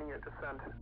beginning your descent.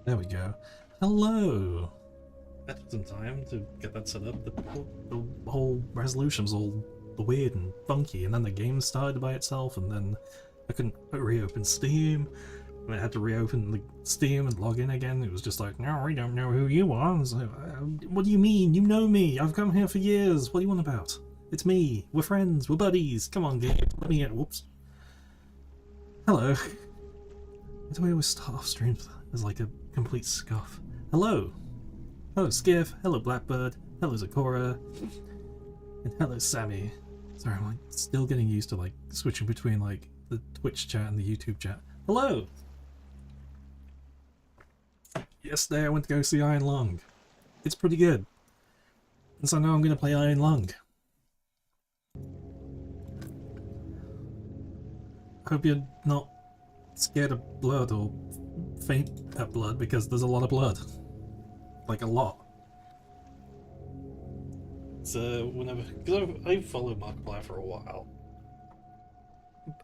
There we go. Hello! That took some time to get that set up. The whole resolution was all weird and funky, and then the game started by itself, and then I couldn't reopen Steam, and I had to reopen the Steam and log in again. It was just like, no, we don't know who you are. So, what do you mean? You know me. I've come here for years. What do you want about? It's me. We're friends. We're buddies. Come on, game. Let me in. Whoops. Hello. Why do I always start off streams as like a complete scuff? Hello. Hello Skiff. Hello Blackbird. Hello Zakora. And hello Sammy. Sorry, I'm like still getting used to like switching between like the Twitch chat and the YouTube chat. Hello. Yesterday I went to go see Iron Lung. It's pretty good. And so now I'm going to play Iron Lung. I hope you're not scared of blood or faint at blood, because there's a lot of blood. Like a lot. So whenever, because I've followed Markiplier for a while,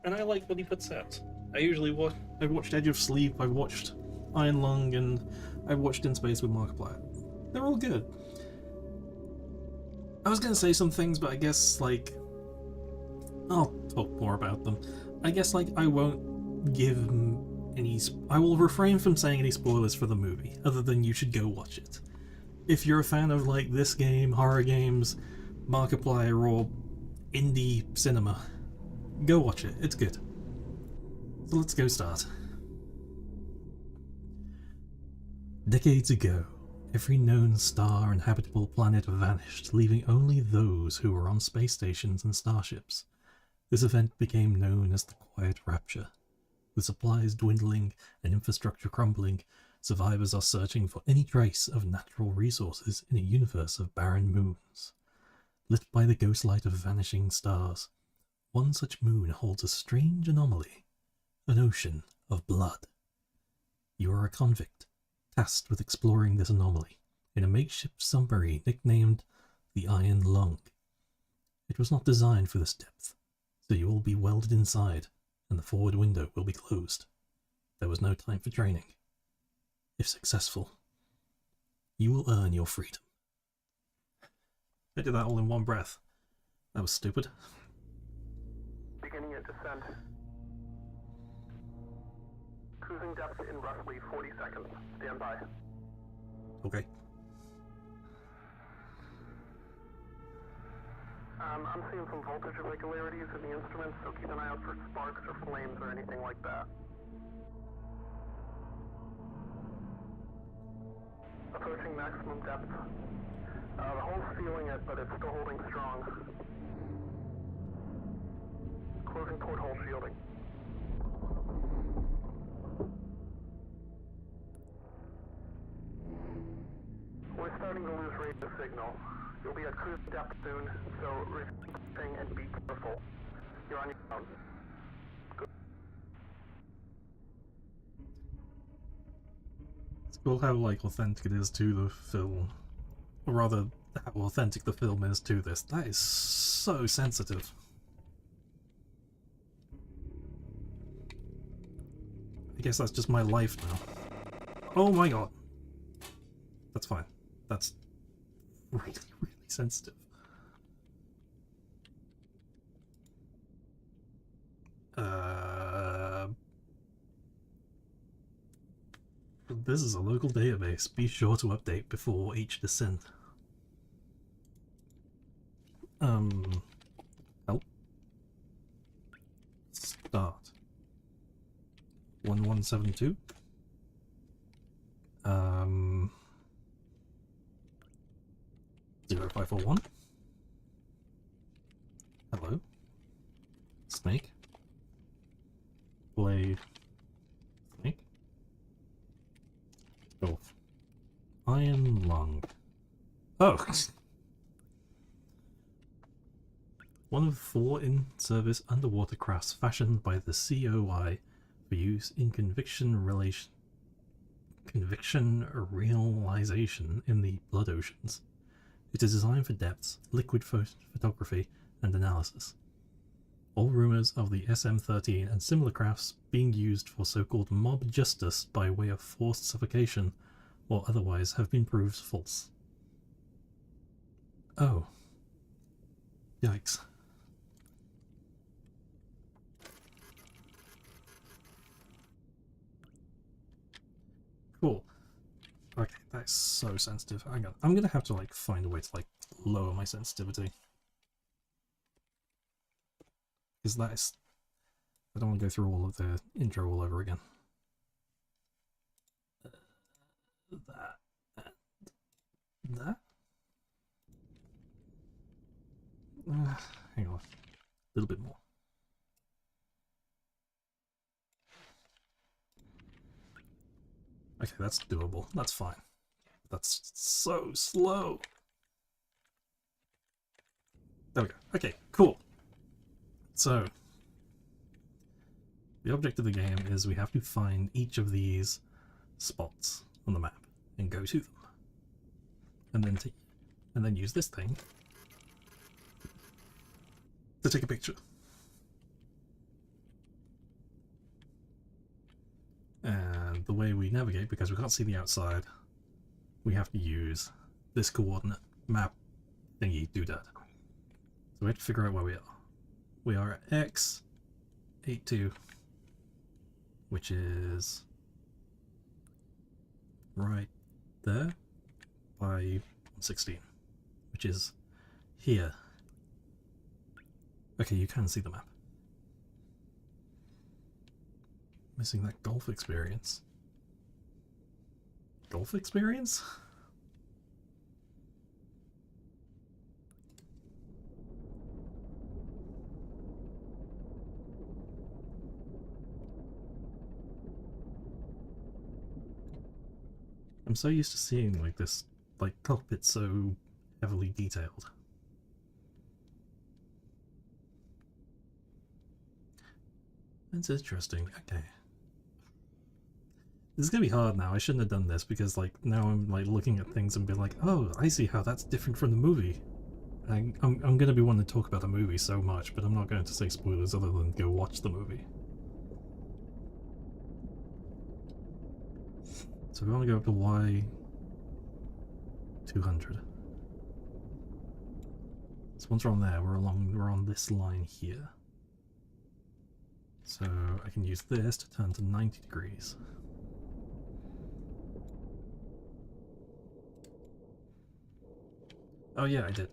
and I like what he puts out. I usually watch. I've watched Edge of Sleep. I've watched Iron Lung, and I've watched In Space with Markiplier. They're all good. I was gonna say some things, but I guess like I'll talk more about them. I guess like I won't give any. I will refrain from saying any spoilers for the movie, other than you should go watch it. If you're a fan of like this game, horror games, Markiplier, or indie cinema, go watch it. It's good. So let's go start. Decades ago, every known star and habitable planet vanished, leaving only those who were on space stations and starships. This event became known as the Quiet Rapture. With supplies dwindling and infrastructure crumbling, survivors are searching for any trace of natural resources in a universe of barren moons. Lit by the ghost light of vanishing stars, one such moon holds a strange anomaly, an ocean of blood. You are a convict, tasked with exploring this anomaly in a makeshift submarine nicknamed the Iron Lung. It was not designed for this depth, so you will be welded inside, and the forward window will be closed. There was no time for training. If successful, you will earn your freedom. I did that all in one breath. That was stupid. Beginning your descent. Cruising depth in roughly 40 seconds. Stand by. Okay. I'm seeing some voltage irregularities in the instruments, so keep an eye out for sparks or flames or anything like that. Approaching maximum depth. The hull's feeling it, but it's still holding strong. Closing port hole shielding. We're starting to lose radio signal. You'll be at cruise depth soon, so receive and be careful. You're on your own. Good. It's cool how like authentic it is to the film, or rather, how authentic the film is to this. That is so sensitive. I guess that's just my life now. Oh my god. That's fine. That's really, really sensitive. This is a local database. Be sure to update before each descent. Help. Start. 1172. 0541. Hello. Snake. Blade. Snake. Golf. Iron Lung. Oh! One of 4 in-service underwater crafts fashioned by the COI for use in conviction realization in the blood oceans. It is designed for depths, liquid photography, and analysis. All rumors of the SM-13 and similar crafts being used for so-called mob justice by way of forced suffocation or otherwise have been proved false. Oh. Yikes. Cool. Okay, that's so sensitive. Hang on. I'm gonna have to like find a way to like lower my sensitivity. Because that is I don't want to go through all of the intro all over again. That. And that. Hang on. A little bit more. Okay, that's doable. That's fine. That's so slow. There we go. Okay, cool. So, the object of the game is we have to find each of these spots on the map and go to them. And then use this thing to take a picture. And the way we navigate, because we can't see the outside, we have to use this coordinate map thingy doodad. So we have to figure out where we are. We are at X 82, which is right there by 116, which is here. Okay, you can see the map. Missing that golf experience. Golf experience? I'm so used to seeing like this, like cockpit so heavily detailed. That's interesting. Okay. This is gonna be hard now. I shouldn't have done this because like now I'm like looking at things and be like, oh, I see how that's different from the movie. I'm gonna be wanting to talk about the movie so much, but I'm not going to say spoilers other than go watch the movie. So we want to go up to Y 200. So once we're on there, we're on this line here. So I can use this to turn to 90 degrees. Oh yeah, I did.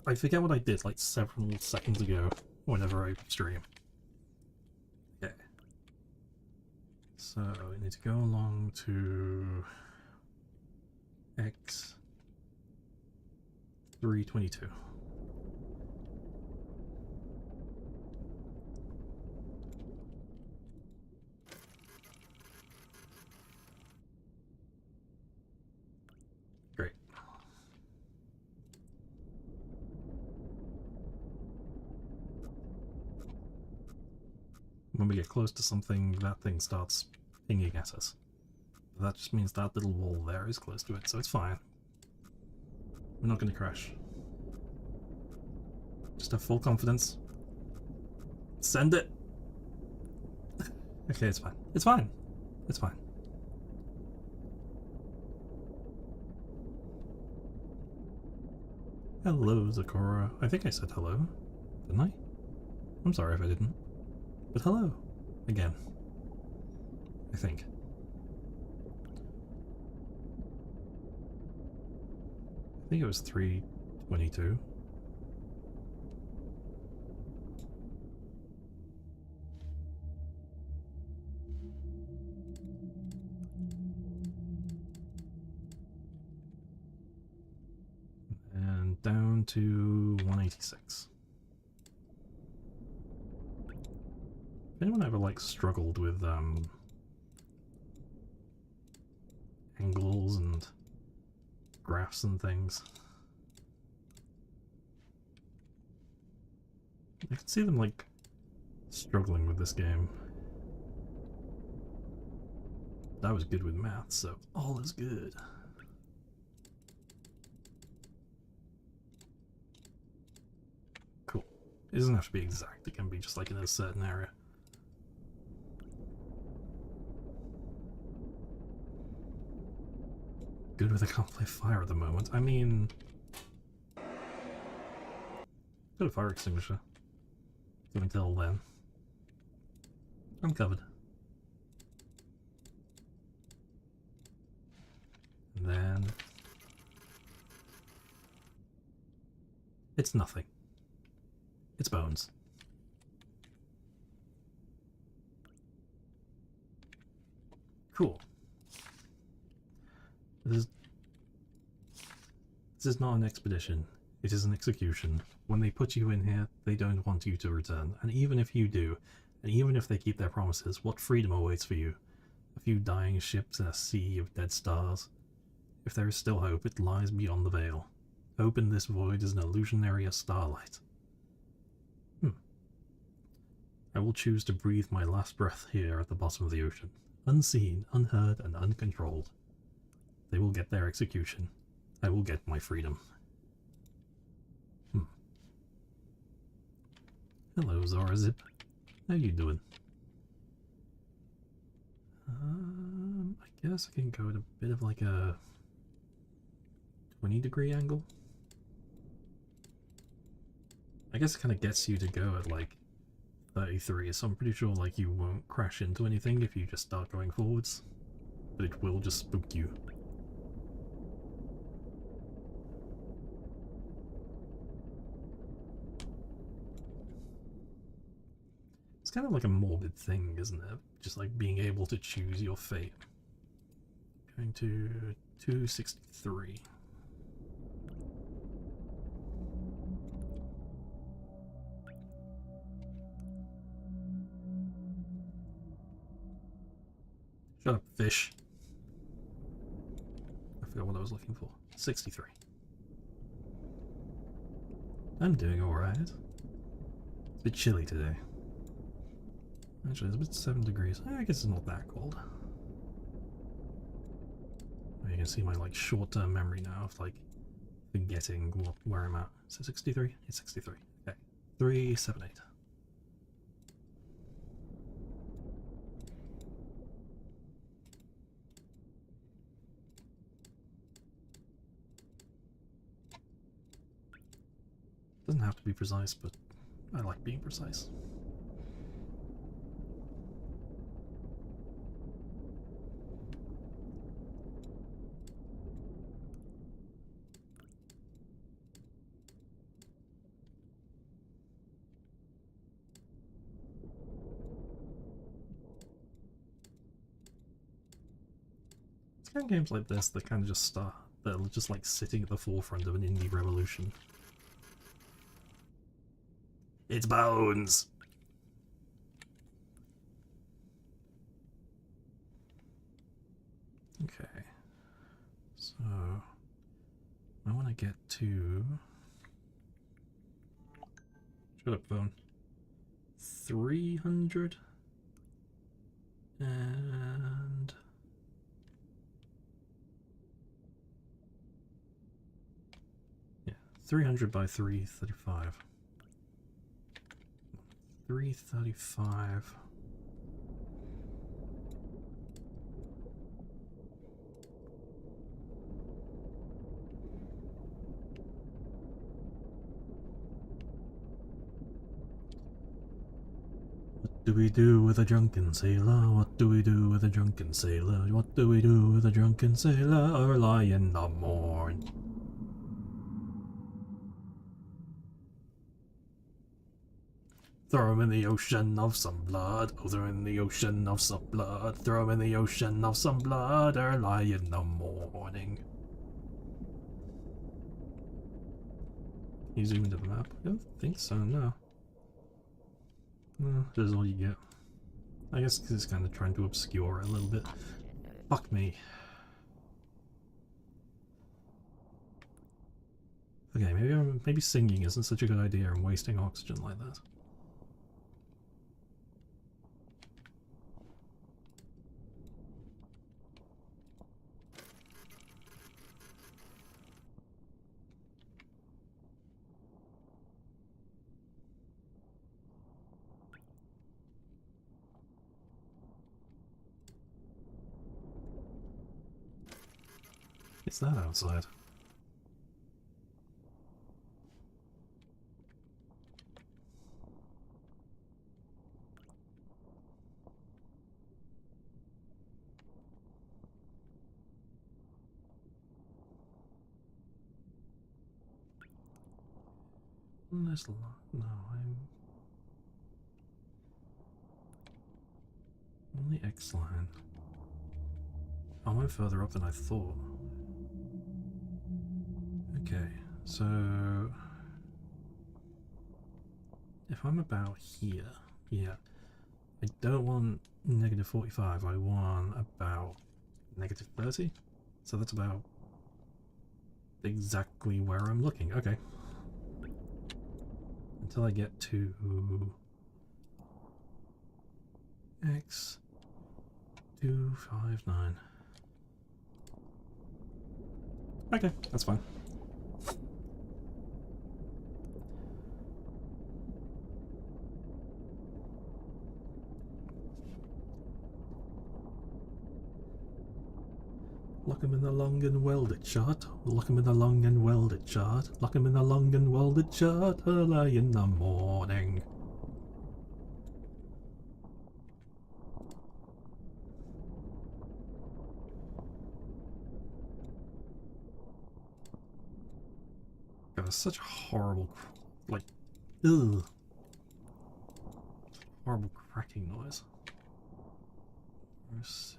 I forget what I did like several seconds ago whenever I stream. Okay. So we need to go along to X 322. Great. When we get close to something, that thing starts pinging at us. That just means that little wall there is close to it, so it's fine. We're not going to crash. Just have full confidence. Send it! Okay, it's fine. It's fine. It's fine. Hello, Zakora. I think I said hello, didn't I? I'm sorry if I didn't. But hello. Again. I think. I think it was 322. And down to 186. If anyone ever like struggled with angles and graphs and things, I can see them like struggling with this game. I was good with math, so all is good. Cool. It doesn't have to be exact, it can be just like in a certain area. Good with a can't play fire at the moment. I mean, got a fire extinguisher. So until then, I'm covered. And then it's nothing. It's bones. Cool. This is not an expedition. It is an execution. When they put you in here, they don't want you to return. And even if you do, and even if they keep their promises, what freedom awaits for you? A few dying ships in a sea of dead stars. If there is still hope, it lies beyond the veil. Hope in this void is an illusionary as starlight. I will choose to breathe my last breath here at the bottom of the ocean. Unseen, unheard, and uncontrolled. They will get their execution. I will get my freedom. Hello, Zorazip. How you doing? I guess I can go at a bit of like a 20-degree angle. I guess it kind of gets you to go at like 33, so I'm pretty sure like you won't crash into anything if you just start going forwards, but it will just spook you. It's kind of like a morbid thing, isn't it? Just like being able to choose your fate. Going to 263. Shut up, fish. I forgot what I was looking for. 63. I'm doing alright. It's a bit chilly today. Actually, it's about 7 degrees. I guess it's not that cold. You can see my like short-term memory now of like forgetting where I'm at. So 63? It's 63. Okay. 378. Doesn't have to be precise, but I like being precise. It's kind of games like this that kind of just start, that are just like sitting at the forefront of an indie revolution. It's bones! Okay. So I want to get to... Shut up, phone. 300 and... yeah, 300 by 335. 335. What do we do with a drunken sailor? What do we do with a drunken sailor? What do we do with a drunken sailor early in the morn? Throw him in the ocean of some blood. Oh, throw him in the ocean of some blood. Throw him in the ocean of some blood early in the morning. Can you zoom into the map? I don't think so, no. No, this is all you get. I guess because it's kind of trying to obscure it a little bit. Fuck me. Okay, maybe singing isn't such a good idea. I'm wasting oxygen like that. It's that outside. No, I'm on the X line. I went further up than I thought. Okay, so if I'm about here, yeah, I don't want negative 45, I want about negative 30. So that's about exactly where I'm looking. Okay. Until I get to X 259. Okay, that's fine. Lock him in the long and welded shot. Lock him in the long and welded shot. Lock him in the long and welded shot early in the morning. God, it's such a horrible, like, ugh. Horrible cracking noise. 6.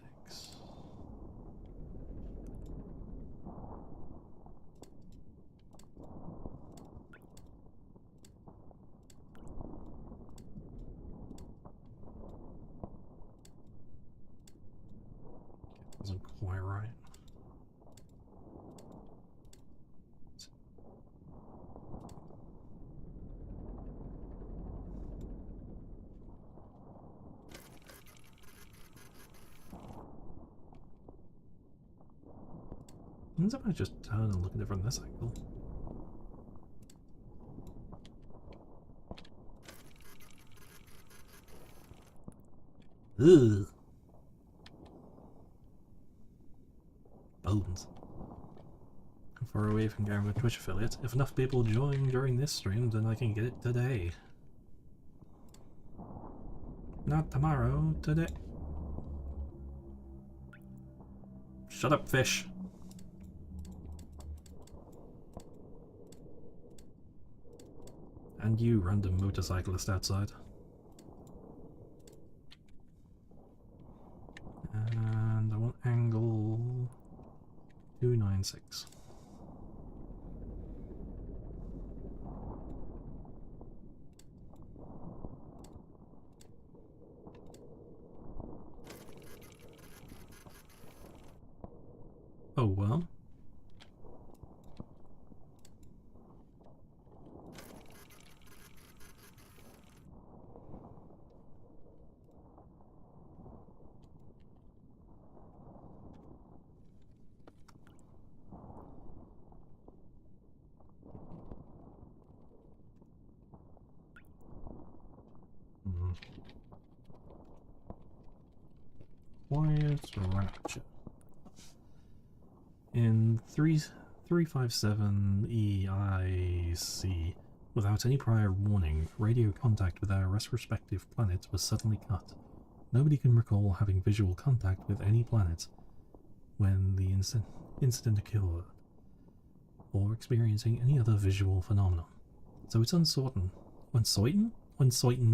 Wasn't quite right. What if I just turn and look at it from this angle? Ugh. Bones. How far away from getting a Twitch affiliate? If enough people join during this stream, then I can get it today. Not tomorrow, today. Shut up, fish. And you, random motorcyclist outside. And I want angle 296. Oh well. Quiet rapture. In 357 EIC, without any prior warning, radio contact with our respective planets was suddenly cut. Nobody can recall having visual contact with any planet when the incident occurred, or experiencing any other visual phenomenon. So it's uncertain. Uncertain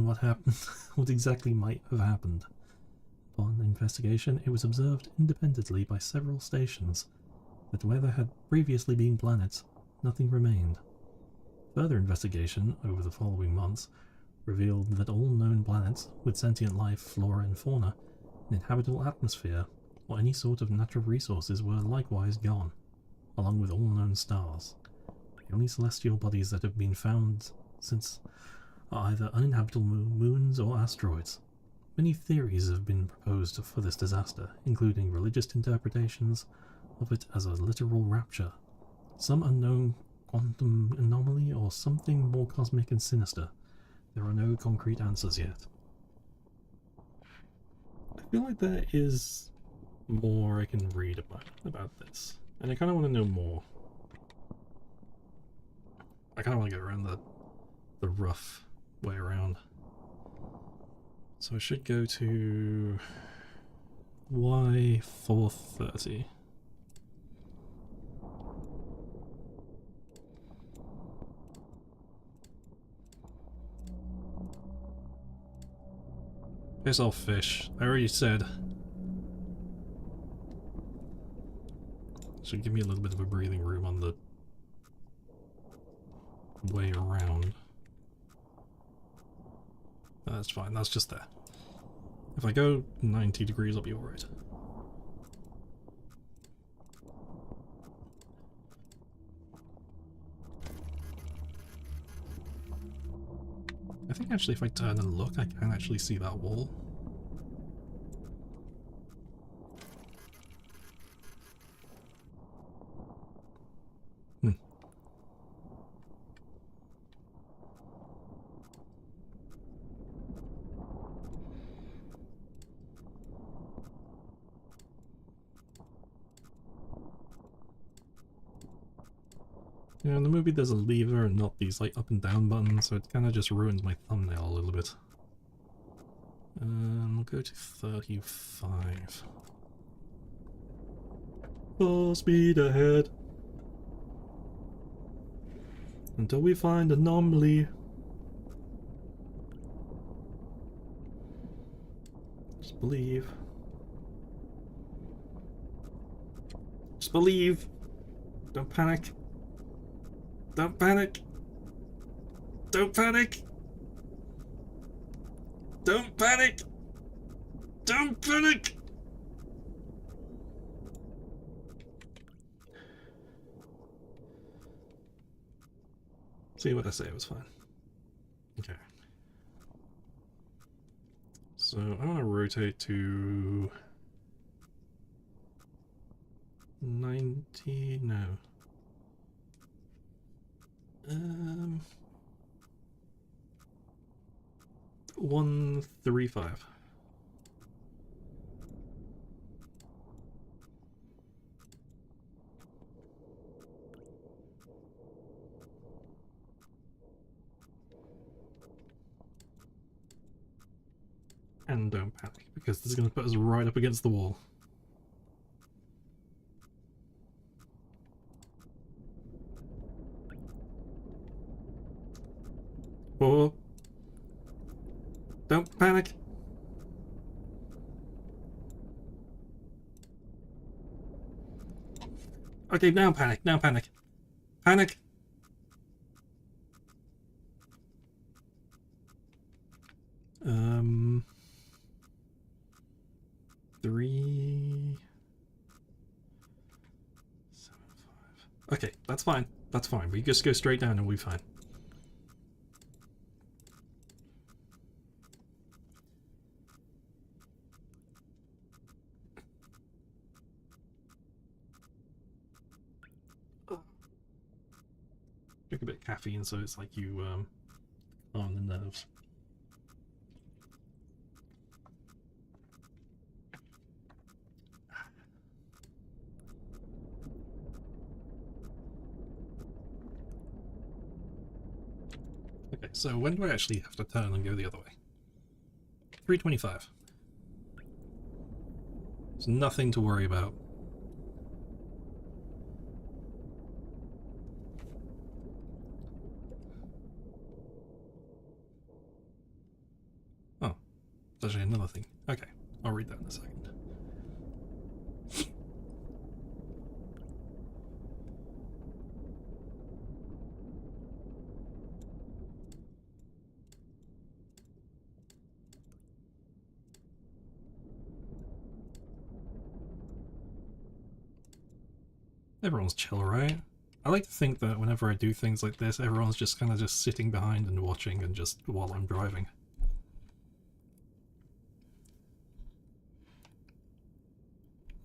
what happened, what exactly might have happened. Upon investigation, it was observed independently by several stations that where there had previously been planets, nothing remained. Further investigation over the following months revealed that all known planets with sentient life, flora and fauna, an inhabitable atmosphere, or any sort of natural resources were likewise gone, along with all known stars. The only celestial bodies that have been found since are either uninhabitable moons or asteroids. Many theories have been proposed for this disaster, including religious interpretations of it as a literal rapture, some unknown quantum anomaly, or something more cosmic and sinister. There are no concrete answers yet. I feel like there is more I can read about this, and I kind of want to know more. I kind of want to go around the rough way around. So I should go to Y430. Piss off, fish. I already said. Should give me a little bit of a breathing room on the way around. That's fine, that's just there. If I go 90 degrees, I'll be alright. I think actually if I turn and look, I can actually see that wall. Yeah, in the movie there's a lever and not these like up and down buttons, so it kind of just ruins my thumbnail a little bit. We'll go to 35. Full speed ahead. Until we find an anomaly. Just believe. Just believe. Don't panic. Don't panic! Don't panic! Don't panic! Don't panic! See what I say, it was fine. Okay. So I want to rotate to 90, no. 135. And don't panic, because this is going to put us right up against the wall. Oh. Don't panic. Okay, now panic, now panic. Panic! Three... 7, 5... Okay, that's fine. That's fine. We just go straight down and we'll be fine. Drink a bit of caffeine so it's like you on the nerves. Okay, so when do I actually have to turn and go the other way? 325. There's nothing to worry about. Oh, there's actually another thing. Okay, I'll read that in a second. Everyone's chill, right? I like to think that whenever I do things like this, everyone's just kind of just sitting behind and watching and just while I'm driving.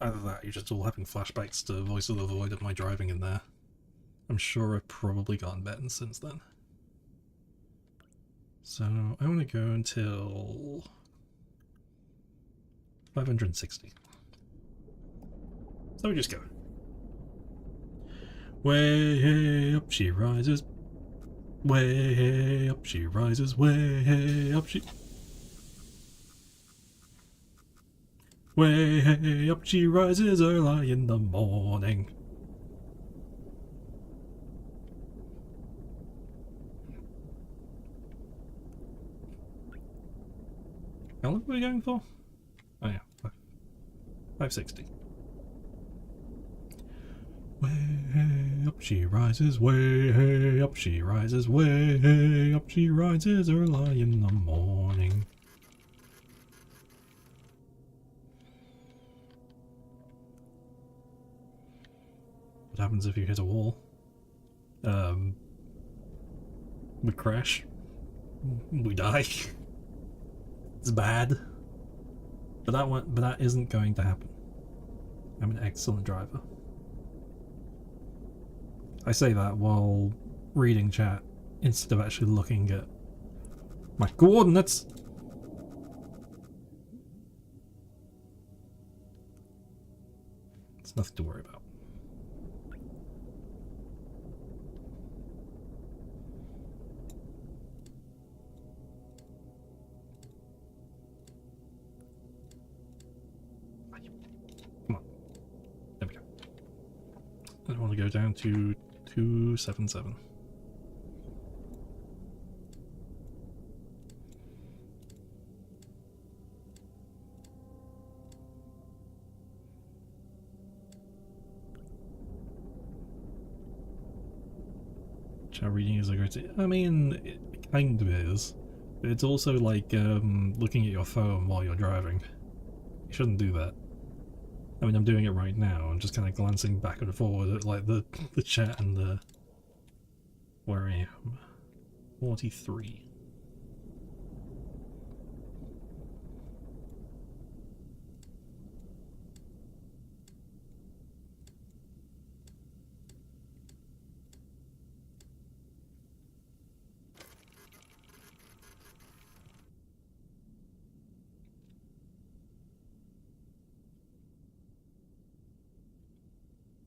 Either that, you're just all having flashbacks to Voice of the Void of my driving in there. I'm sure I've probably gotten better since then. So, I want to go until 560. So we just go. Way up she rises. Way up she rises. Way up she... Way up she rises early in the morning. How long are we going for? Oh yeah, 560. Way up she rises, way up she rises, way up she rises early in the morning. What happens if you hit a wall? We crash. We die. It's bad. But that isn't going to happen. I'm an excellent driver. I say that while reading chat instead of actually looking at my coordinates. It's nothing to worry about. Come on. There we go. I want to go down to 277. Chat reading is a great. I mean, it kind of is, but it's also like looking at your phone while you're driving. You shouldn't do that. I mean, I'm doing it right now. I'm just kind of glancing back and forward at like the chat and the where I am. 43.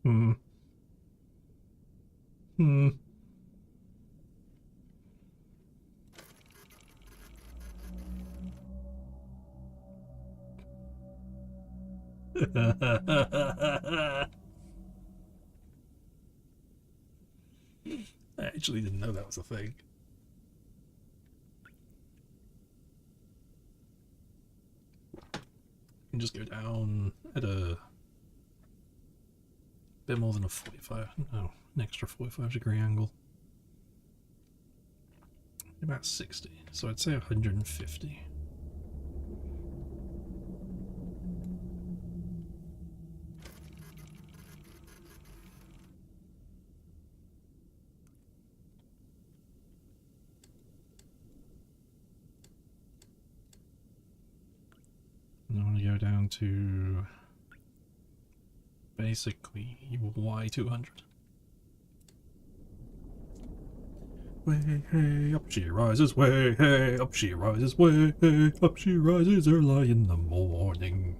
Hmm. Hmm. I actually didn't know that was a thing. You can just go down at a bit more than a 45, no, an extra 45-degree angle. About 60, so I'd say 150. And I want to go down to basically Y200. Way hey, up she rises, way hey, up she rises, way hey, up she rises early in the morning.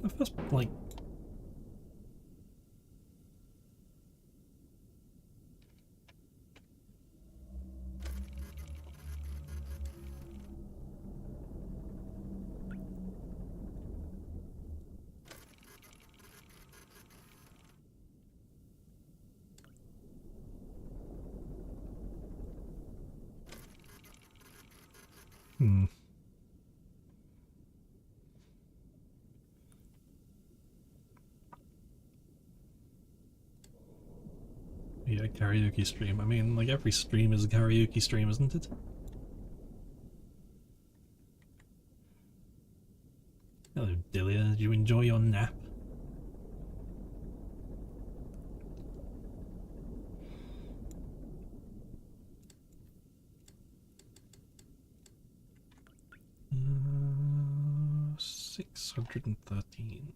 The first, like... Yeah, karaoke stream. I mean, like every stream is a karaoke stream, isn't it? Hello, Delia. Did you enjoy your nap? Uh, 613.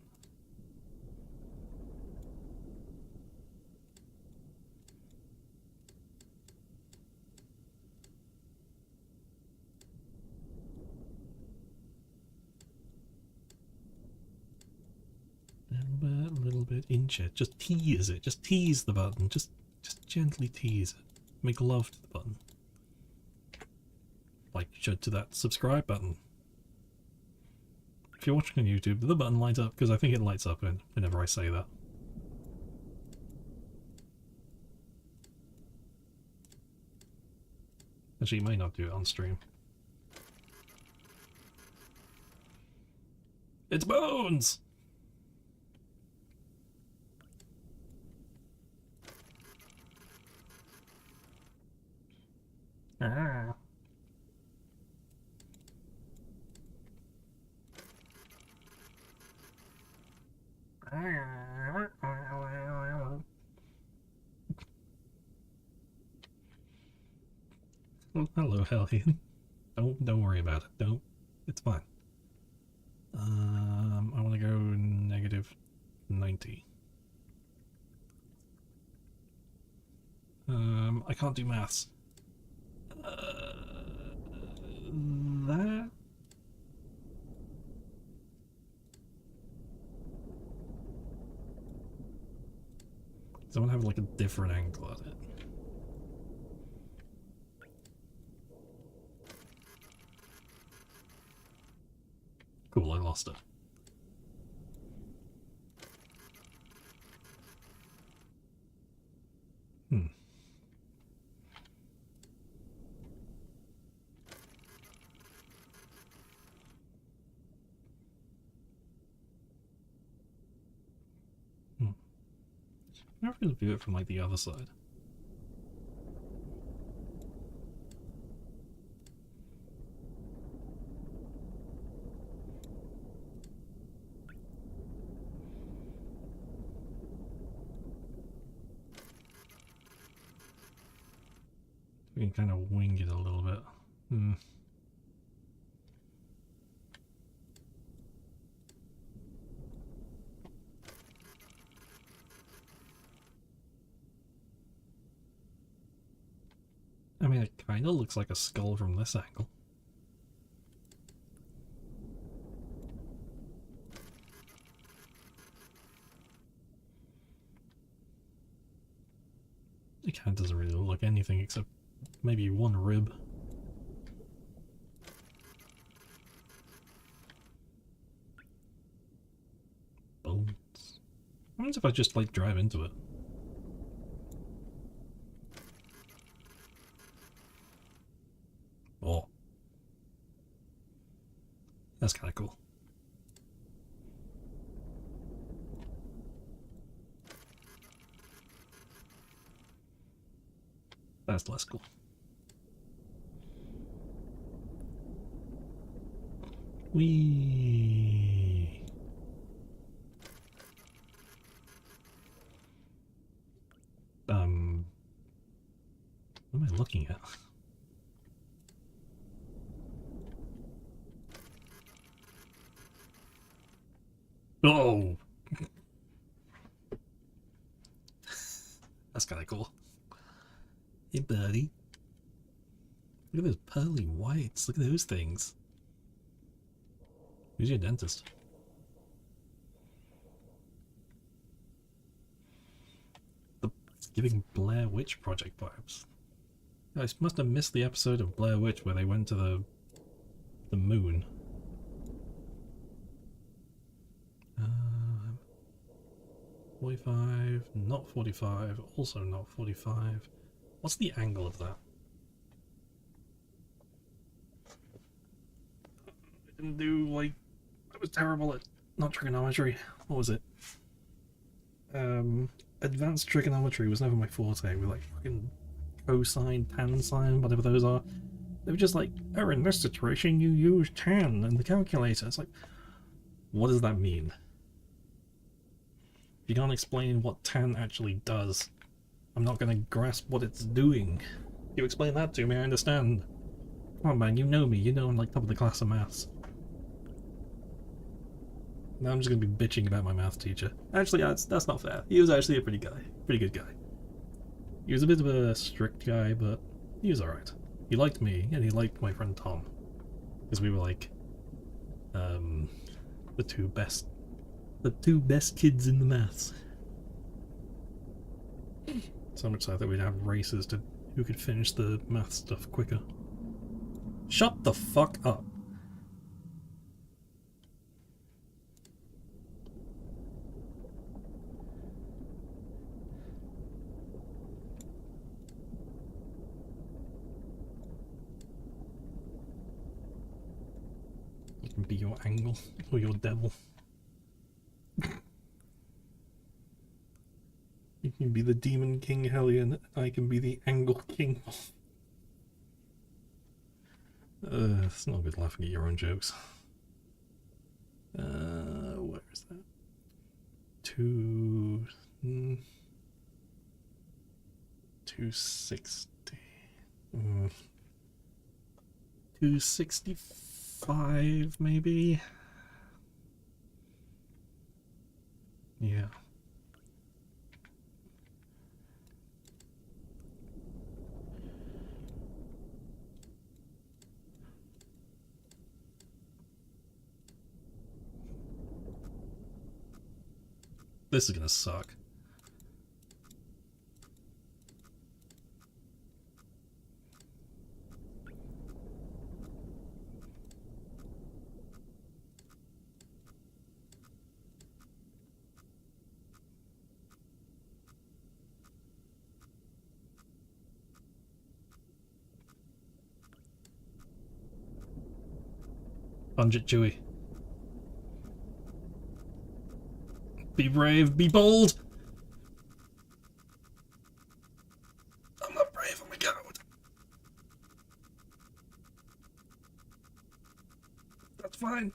A little bit inch it. Just tease it. Just tease the button. Just gently tease it. Make love to the button. Like you should to that subscribe button. If you're watching on YouTube, the button lights up because I think it lights up whenever I say that. Actually, you may not do it on stream. It's Bones! Ah. Oh, hello, Hellion. Don't worry about it. Don't. It's fine. I want to go negative 90. I can't do maths. That. So I want to have like a different angle at it. Cool, I lost it. Hmm. I'm never going to view it from like the other side. We can kind of wing it a little bit. Hmm. I mean, it kind of looks like a skull from this angle. It kind of doesn't really look like anything except maybe one rib. Bones. What happens if I just like drive into it? Oh. That's kind of cool. That's less cool. Whee! What am I looking at? Oh! That's kind of cool. Hey, buddy. Look at those pearly whites. Look at those things. Who's your dentist? It's giving Blair Witch Project vibes. I must have missed the episode of Blair Witch where they went to the moon. 45, not 45, also not 45. What's the angle of that? I didn't do, like, I was terrible at, not trigonometry, what was it? Advanced trigonometry was never my forte, with like fucking cosine, tan sine, whatever those are. They were just like, oh, in this situation you use tan in the calculator. It's like, what does that mean? If you can't explain what tan actually does, I'm not gonna grasp what it's doing. You explain that to me, I understand. Come on, man, you know me. You know I'm like top of the class of maths. Now I'm just gonna be bitching about my math teacher. Actually, that's not fair. He was actually a pretty good guy. He was a bit of a strict guy, but he was alright. He liked me, and he liked my friend Tom. Because we were like, the two best kids in the maths. So much so that we'd have races to who could finish the math stuff quicker. Shut the fuck up. be your angle or your devil. You can be the Demon King Hellion, I can be the Angle King. It's not good laughing at your own jokes. Where is that? 260. 265 maybe? Yeah. This is gonna suck. Punch it, Chewie. Be brave, be bold! I'm not brave, I'm a coward. That's fine.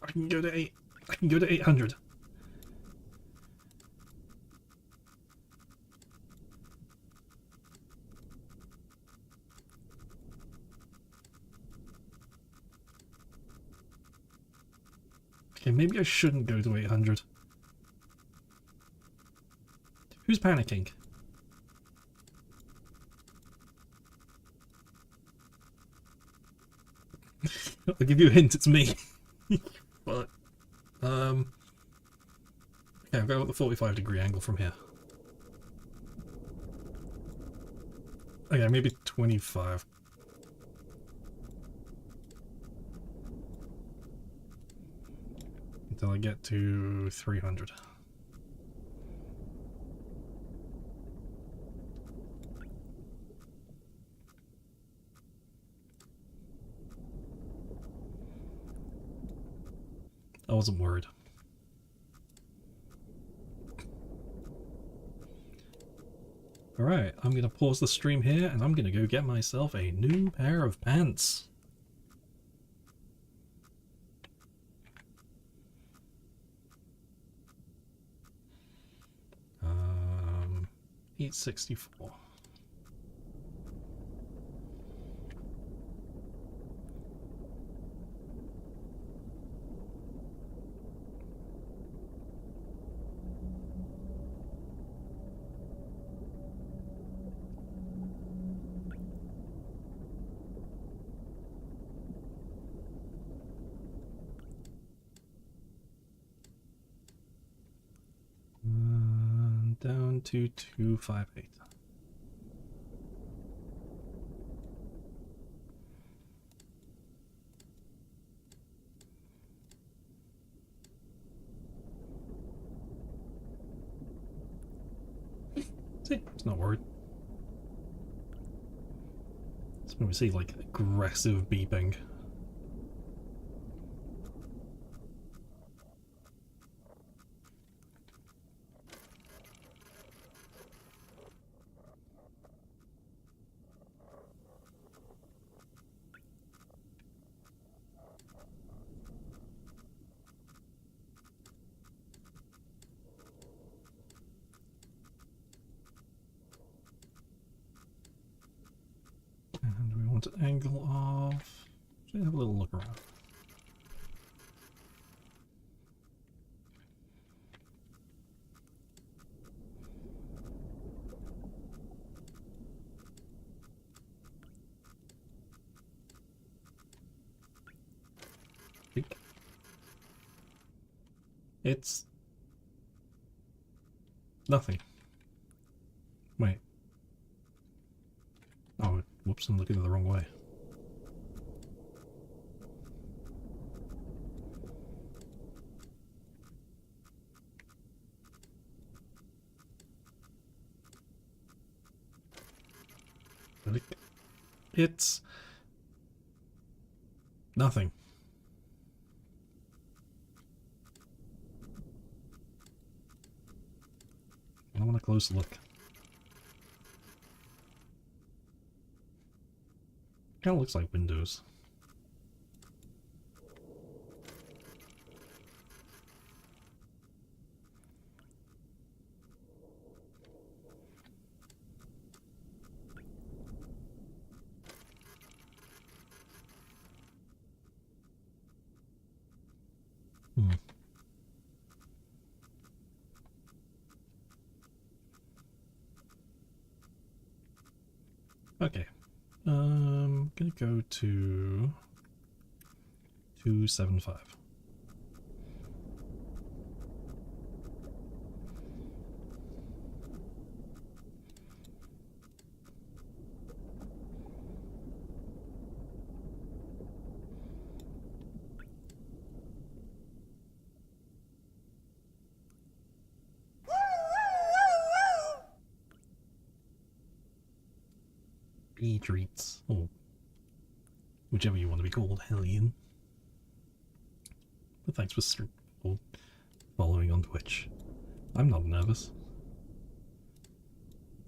I can go to 800. Okay, maybe I shouldn't go to 800. Who's panicking? I'll give you a hint, it's me. But, okay, I'll go with the 45-degree angle from here. Okay, maybe 25. Until I get to 300. I wasn't worried. Alright, I'm gonna pause the stream here and I'm gonna go get myself a new pair of pants. 864. Down to 258. See, it's not worried. It's when we see like aggressive beeping. And we want to angle off. Should have a little look around. It's nothing. Wait. Oh, whoops, I'm looking the wrong way. It's nothing. I want a close look. Kind of looks like windows. Hmm. Okay. Gonna go to 275. Bee treats. Or whichever you want to be called, Hellion. But thanks for following on Twitch. I'm not nervous.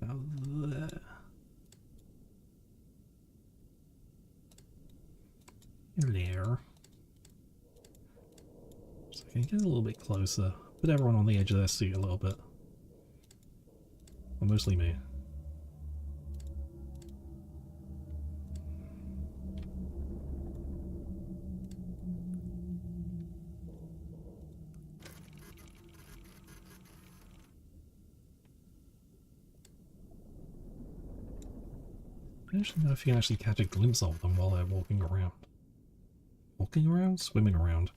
About there. There. So I can get a little bit closer. Put everyone on the edge of their seat a little bit. Well, mostly me. I don't know if you can actually catch a glimpse of them while they're walking around. Walking around? Swimming around.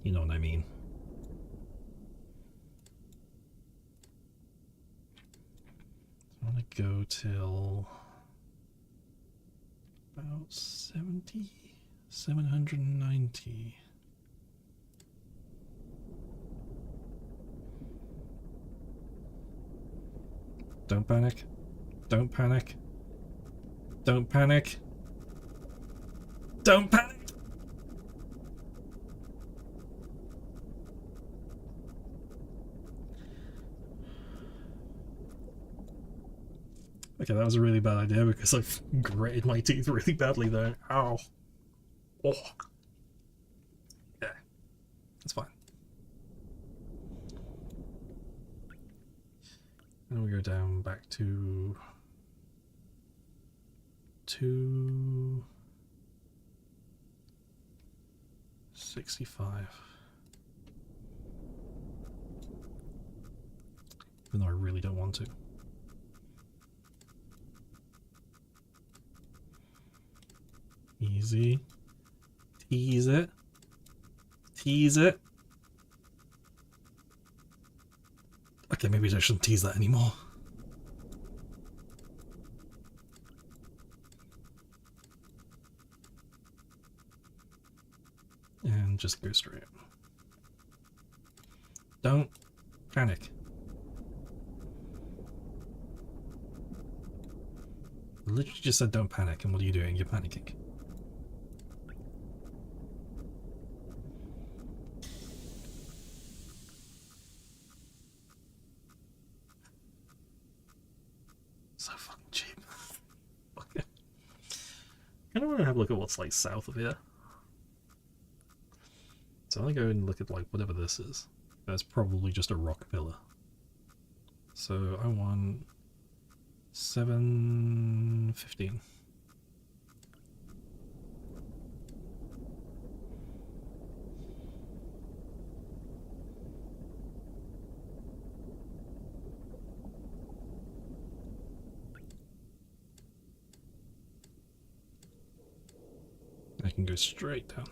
You know what I mean. So I want to go till about 70, 790. Don't panic. Don't panic. Don't panic. Don't panic! Okay, that was a really bad idea because I've gritted my teeth really badly there. Ow. Oh. Yeah. That's fine. And we go down back to 265. Even though I really don't want to. Easy. Tease it. Tease it. Okay, maybe I shouldn't tease that anymore. And just go straight. Don't panic. I literally just said don't panic, and what are you doing? You're panicking. So fucking cheap. Okay. Kind of want to have a look at what's like south of here. So I go and look at like whatever this is. That's probably just a rock pillar. So I want 715. I can go straight down.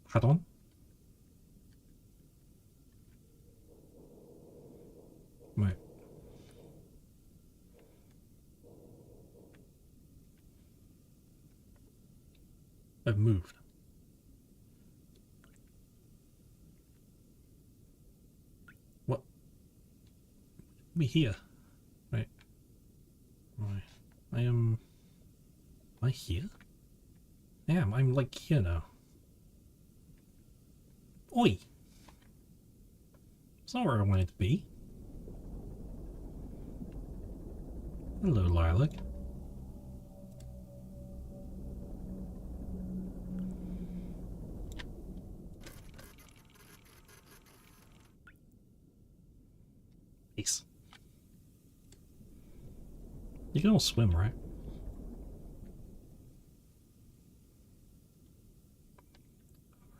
Hat on. Right. I've moved. What? Me here. Wait. Right. Am I here? Yeah, I'm like here now. Oi! It's not where I wanted to be. Hello, Lilac. Peace. You can all swim, right?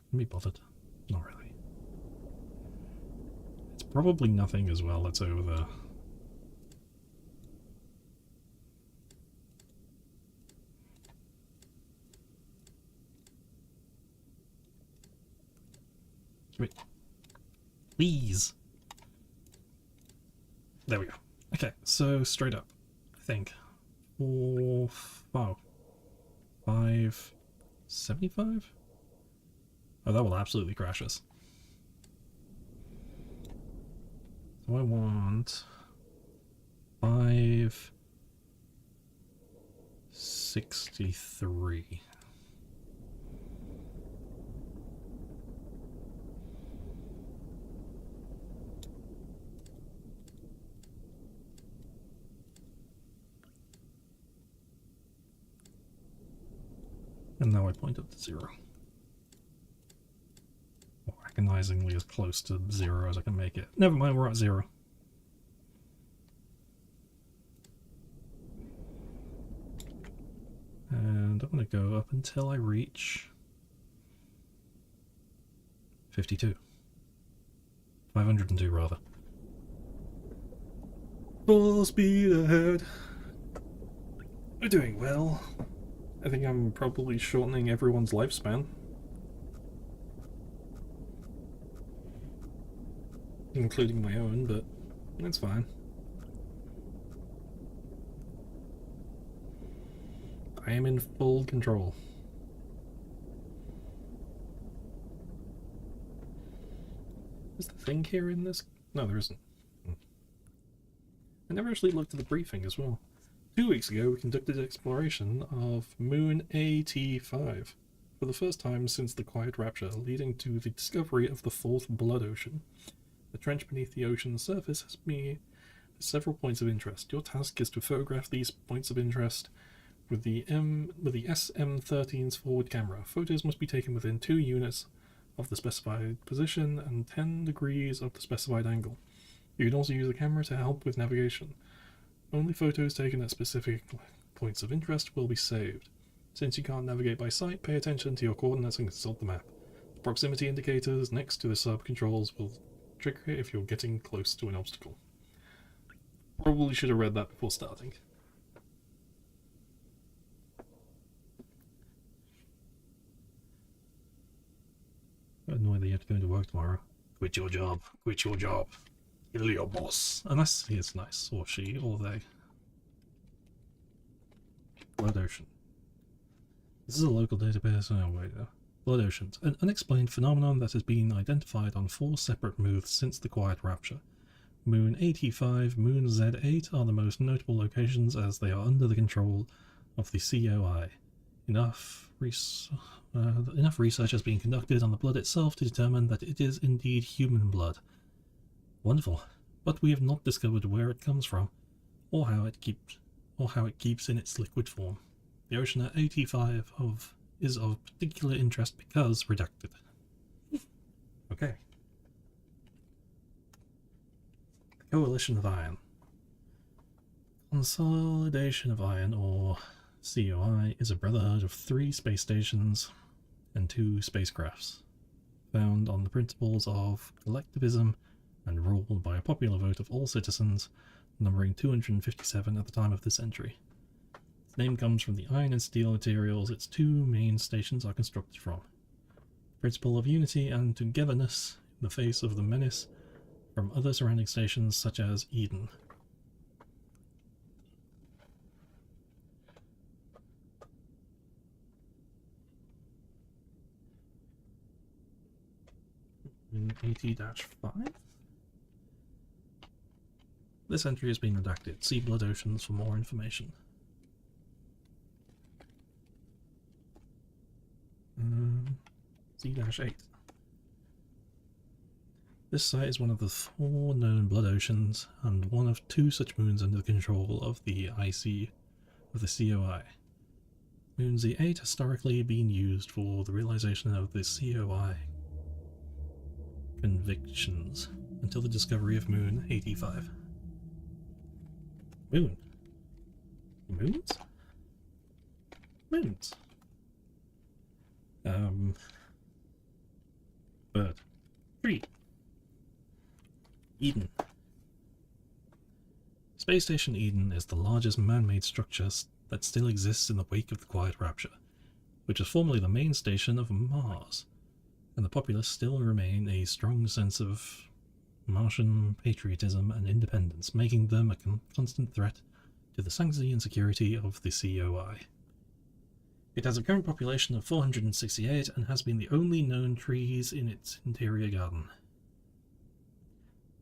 Can be bothered. Not really. It's probably nothing as well that's over there. Wait. Please. There we go. Okay, so straight up. I think. 575? Oh, that will absolutely crash us. So I want 563. And now I point up to 0. Recognizingly as close to 0 as I can make it. Never mind, we're at 0. And I'm going to go up until I reach 52. 502 rather. Full speed ahead. We're doing well. I think I'm probably shortening everyone's lifespan. Including my own, but that's fine. I am in full control. Is the thing here in this? No, there isn't. I never actually looked at the briefing as well. 2 weeks ago, we conducted exploration of Moon AT5 for the first time since the Quiet Rapture, leading to the discovery of the fourth blood ocean. The trench beneath the ocean's surface has several points of interest. Your task is to photograph these points of interest with the SM-13's forward camera. Photos must be taken within 2 units of the specified position and 10 degrees of the specified angle. You can also use the camera to help with navigation. Only photos taken at specific points of interest will be saved. Since you can't navigate by sight, pay attention to your coordinates and consult the map. The proximity indicators next to the sub-controls will trigger if you're getting close to an obstacle. Probably should have read that before starting. Annoyed that you have to go into work tomorrow. Quit your job. Quit your job. Kill your boss. Unless he is nice, or she, or they. Blood Ocean. This is a local database. Oh, wait. Blood Oceans. An unexplained phenomenon that has been identified on 4 separate moons since the Quiet Rapture. Moon 85, Moon Z8 are the most notable locations as they are under the control of the COI. Enough research has been conducted on the blood itself to determine that it is indeed human blood. Wonderful, but we have not discovered where it comes from, or how it keeps in its liquid form. The ocean at 85 is of particular interest because redacted. Okay. Coalition of Iron. Consolidation of Iron, or COI, is a brotherhood of 3 space stations and 2 spacecrafts, found on the principles of collectivism and ruled by a popular vote of all citizens, numbering 257 at the time of this entry. Its name comes from the iron and steel materials its 2 main stations are constructed from. The principle of unity and togetherness in the face of the menace from other surrounding stations such as Eden. 180-5. This entry has been redacted. See Blood Oceans for more information. Z-8. This site is one of the 4 known Blood Oceans, and one of 2 such moons under the control of the COI. Moon Z8 historically been used for the realization of the COI convictions until the discovery of Moon 85. Moon. Moons? Moons. Bird. Tree. Eden. Space Station Eden is the largest man-made structure that still exists in the wake of the Quiet Rapture, which was formerly the main station of Mars, and the populace still remain a strong sense of Martian patriotism and independence, making them a constant threat to the sanctity and security of the COI. It has a current population of 468 and has been the only known trees in its interior garden.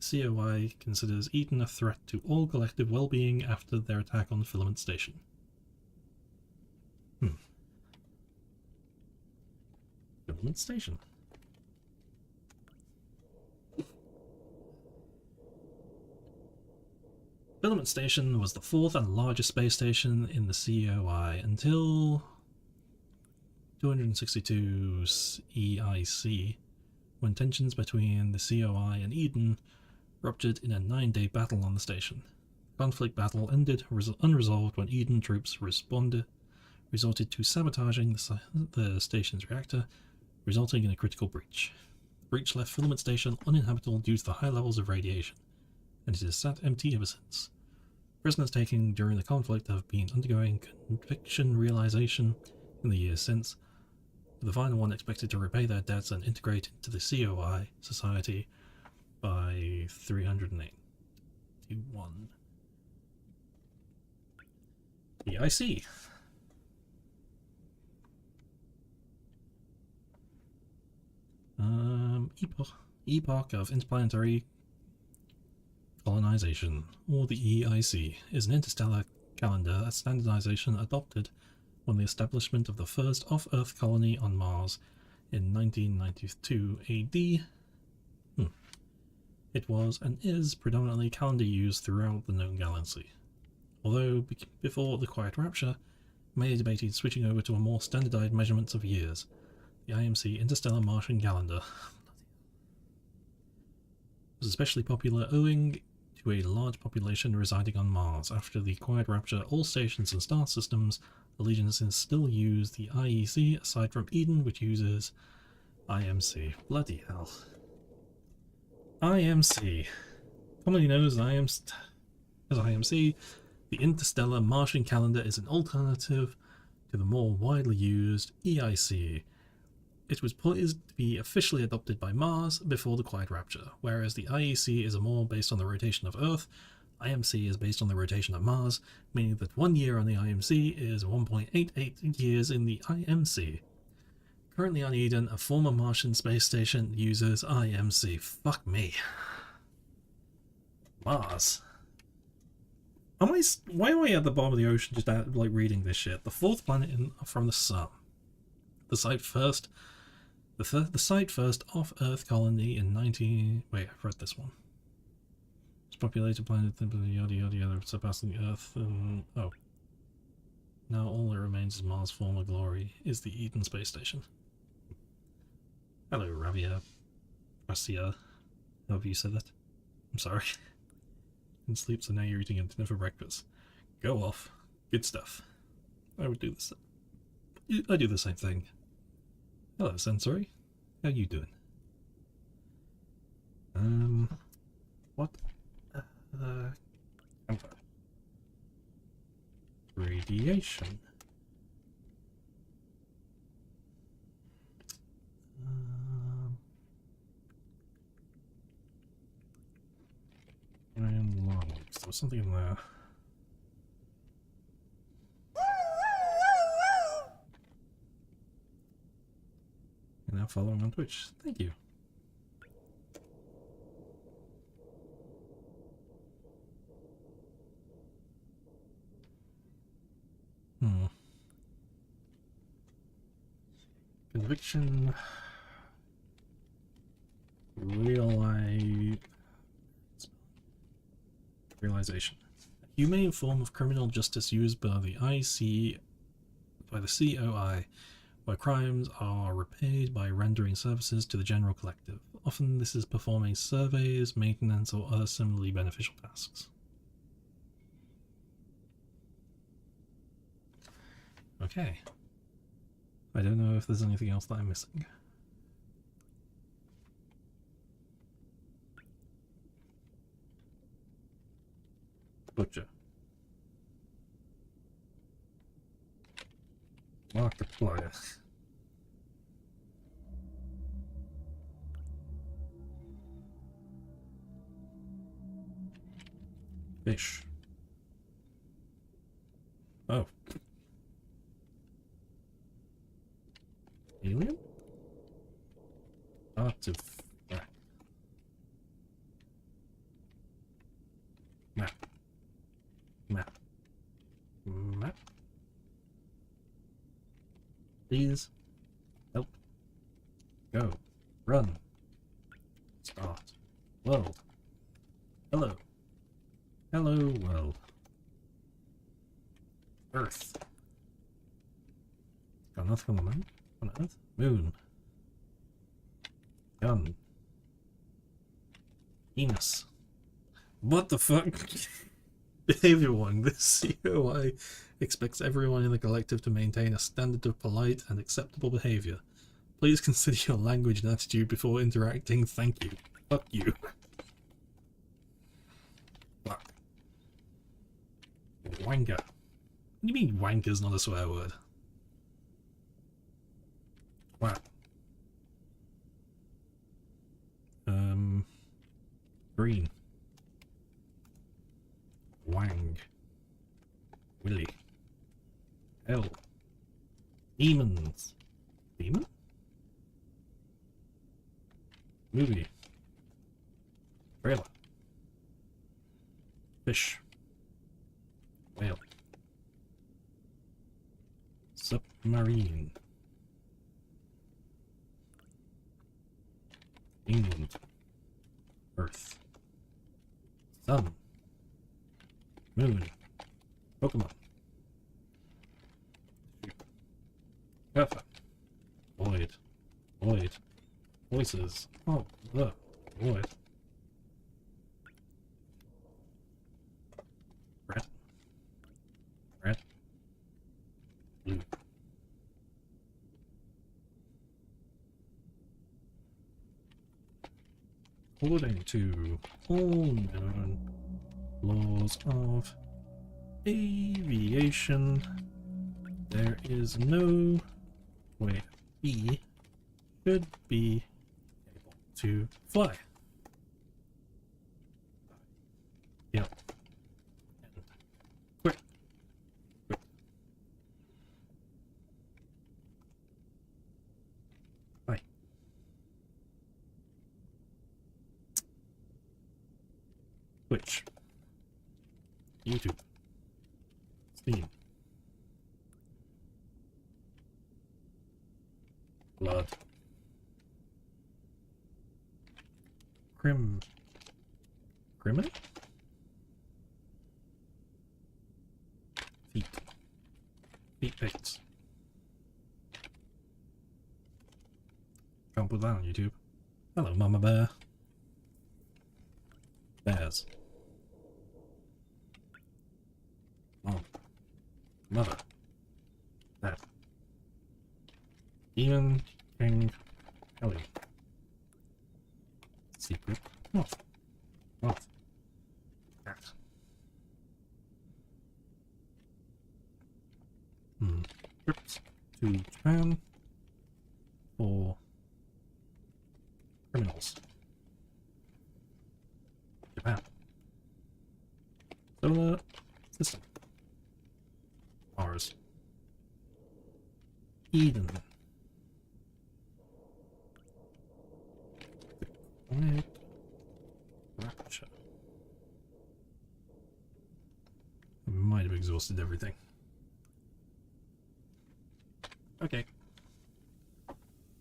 COI considers Eden a threat to all collective well-being after their attack on Filament Station. Filament Station. Filament Station was the 4th and largest space station in the COI until 262 EIC, when tensions between the COI and Eden ruptured in a 9-day battle on the station. The conflict battle ended unresolved when Eden troops resorted to sabotaging the station's reactor, resulting in a critical breach. The breach left Filament Station uninhabitable due to the high levels of radiation, and it has sat empty ever since. Prisoners taken during the conflict have been undergoing conviction realization in the years since, with the final one expected to repay their debts and integrate into the COI society by 381. EIC. Epoch of Interplanetary Colonization, or the EIC, is an interstellar calendar standardization adopted when the establishment of the first off-Earth colony on Mars in 1992 AD. It was and is predominantly calendar used throughout the known galaxy, although before the Quiet Rapture, many debated switching over to a more standardized measurements of years, the IMC Interstellar Martian Calendar. Was especially popular owing to a large population residing on Mars. After the Quiet Rapture, all stations and star systems allegiances still use the IEC, aside from Eden, which uses IMC. Bloody hell. IMC. Commonly known as IMC, the Interstellar Martian Calendar is an alternative to the more widely used EIC. It was poised to be officially adopted by Mars before the Quiet Rapture, whereas the IEC is more based on the rotation of Earth. IMC is based on the rotation of Mars, meaning that 1 year on the IMC is 1.88 years in the IMC. Currently on Eden, a former Martian space station uses IMC. Fuck me. Mars. Why am I at the bottom of the ocean just like reading this shit? The 4th planet from the sun. The site first off-Earth colony in 19... Wait, I've read this one. It's populated planet, yada yada yada, surpassing Earth, and... Oh. Now all that remains is Mars' former glory, is the Eden space station. Hello, Ravia. Racia. However you said that. I'm sorry. And sleep, so now you're eating dinner for breakfast. Go off. Good stuff. I would do this. I do the same thing. Hello, Sensory. How you doing? What? Radiation. And long. There was something in there. You're now following on Twitch. Thank you. Conviction. Realization. A humane form of criminal justice used by the COI, where crimes are repaid by rendering services to the general collective. Often this is performing surveys, maintenance, or other similarly beneficial tasks. Okay. I don't know if there's anything else that I'm missing. Butcher. Markiplier. Fish. Oh. Alien? Artifact. Map. Map. Map. Please. Help. Go. Run. Start. World. Hello. Hello, world. Earth. Got nothing on the moon? On Earth? Moon. Gun. Venus. What the fuck? Behavior 1. This COI expects everyone in the collective to maintain a standard of polite and acceptable behavior. Please consider your language and attitude before interacting. Thank you. Fuck you. Fuck. Wanker. What do you mean wanker's not a swear word? Wow. Green. Wang. Willy. Hell. Demons. Demon? Movie. Trailer. Fish. Whale. Submarine. England. Earth. Sun. Moon. Pokemon. Perfect. Void. Void. Voices. Oh, the void. Red. Red. Blue. According to all known laws of aviation, there is no way B should be able to fly. Yep. And quit. Quit. Bye. Twitch. YouTube. Steam. Blood. Criminal? Feet. Feet pics. Can't put that on YouTube. Hello, Mama Bear. Bears. Mom. Mother. Dad. Demon King Kelly. Secret. Moth. Moth. Cat. Trips to Japan for criminals. Japan. Solar system. Mars. Eden. Quiet Rapture. I might have exhausted everything. Okay.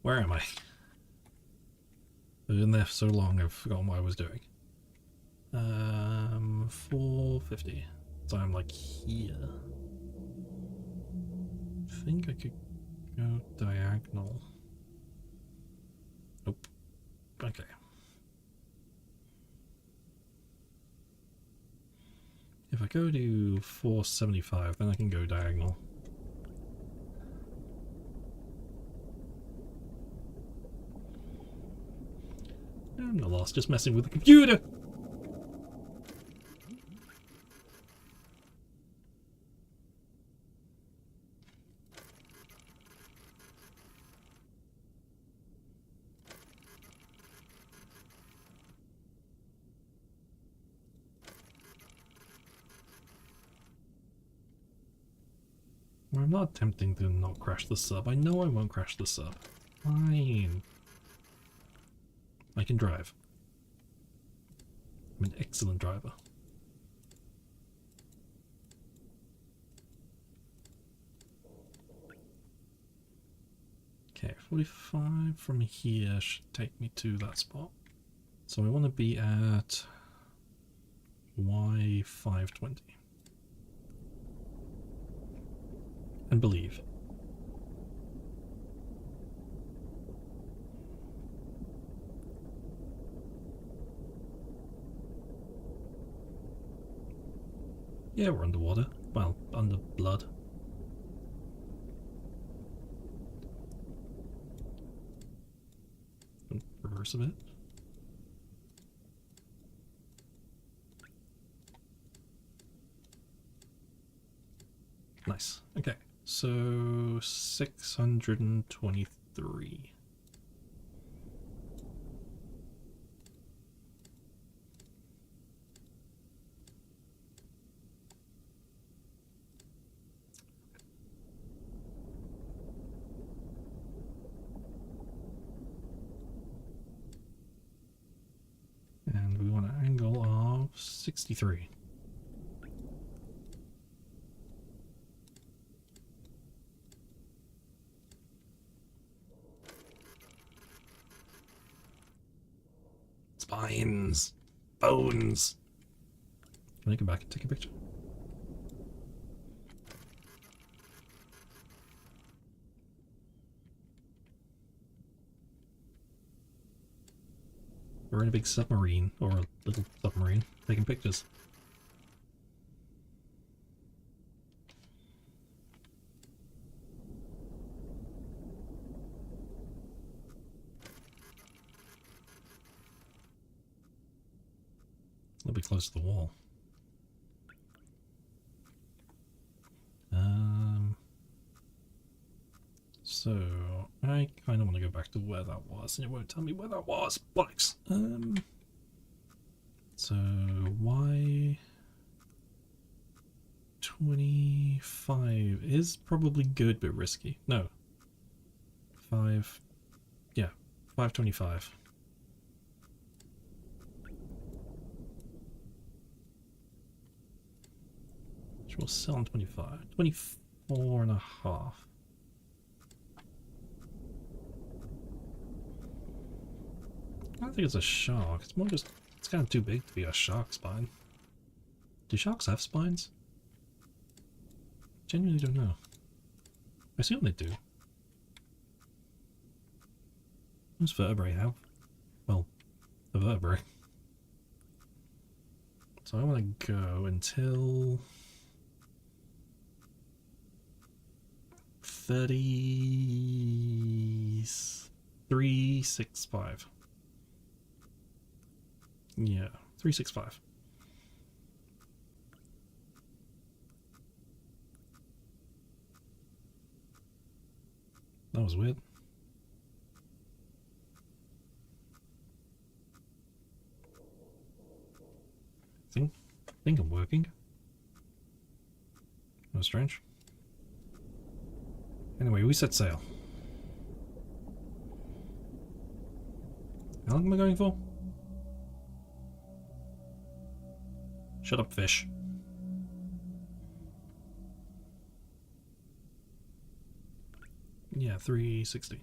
Where am I? I've been there for so long I've forgotten what I was doing. 450. So I'm like here. I think I could go diagonal. Nope. Okay. If I go to 475, then I can go diagonal. I'm not lost, just messing with the computer! I'm not attempting to not crash the sub. I know I won't crash the sub. Fine. I can drive. I'm an excellent driver. Okay, 45 from here should take me to that spot. So I want to be at Y520. And believe. Yeah, we're underwater. Well, under blood. Reverse a bit. Nice. Okay, so 623. And we want an angle of 63. Spines. Bones. Can I go back and take a picture? We're in a big submarine, or a little submarine, taking pictures. A little bit close to the wall. So I kind of want to go back to where that was, and it won't tell me where that was. Bollocks. So Y25 is probably good, but risky. No. 525. Which will sell on 25. 24 and a half. I don't think it's a shark. It's more just, it's kind of too big to be a shark spine. Do sharks have spines? Genuinely don't know. I assume they do. Most vertebrae have. Well, a vertebrae. So I want to go until 365. Yeah, 365. That was weird. I think I'm working. That was strange. Anyway, we set sail. How long am I going for? Shut up, fish. Yeah, 360.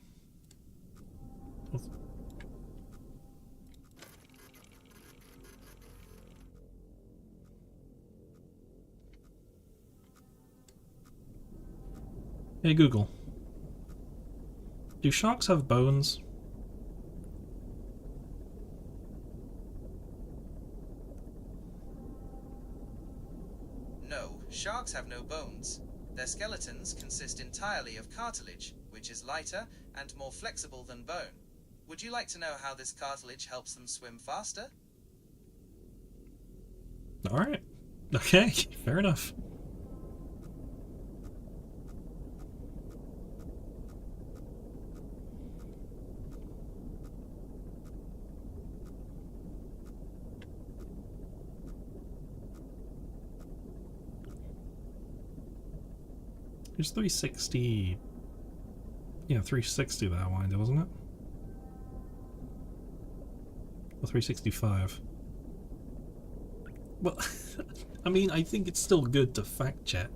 Hey Google, do sharks have bones? No, sharks have no bones. Their skeletons consist entirely of cartilage, which is lighter and more flexible than bone. Would you like to know how this cartilage helps them swim faster? Alright. Okay, fair enough. It's 360. Yeah, 360 that winder, wasn't it? Or 365. Well, I mean, I think it's still good to fact check.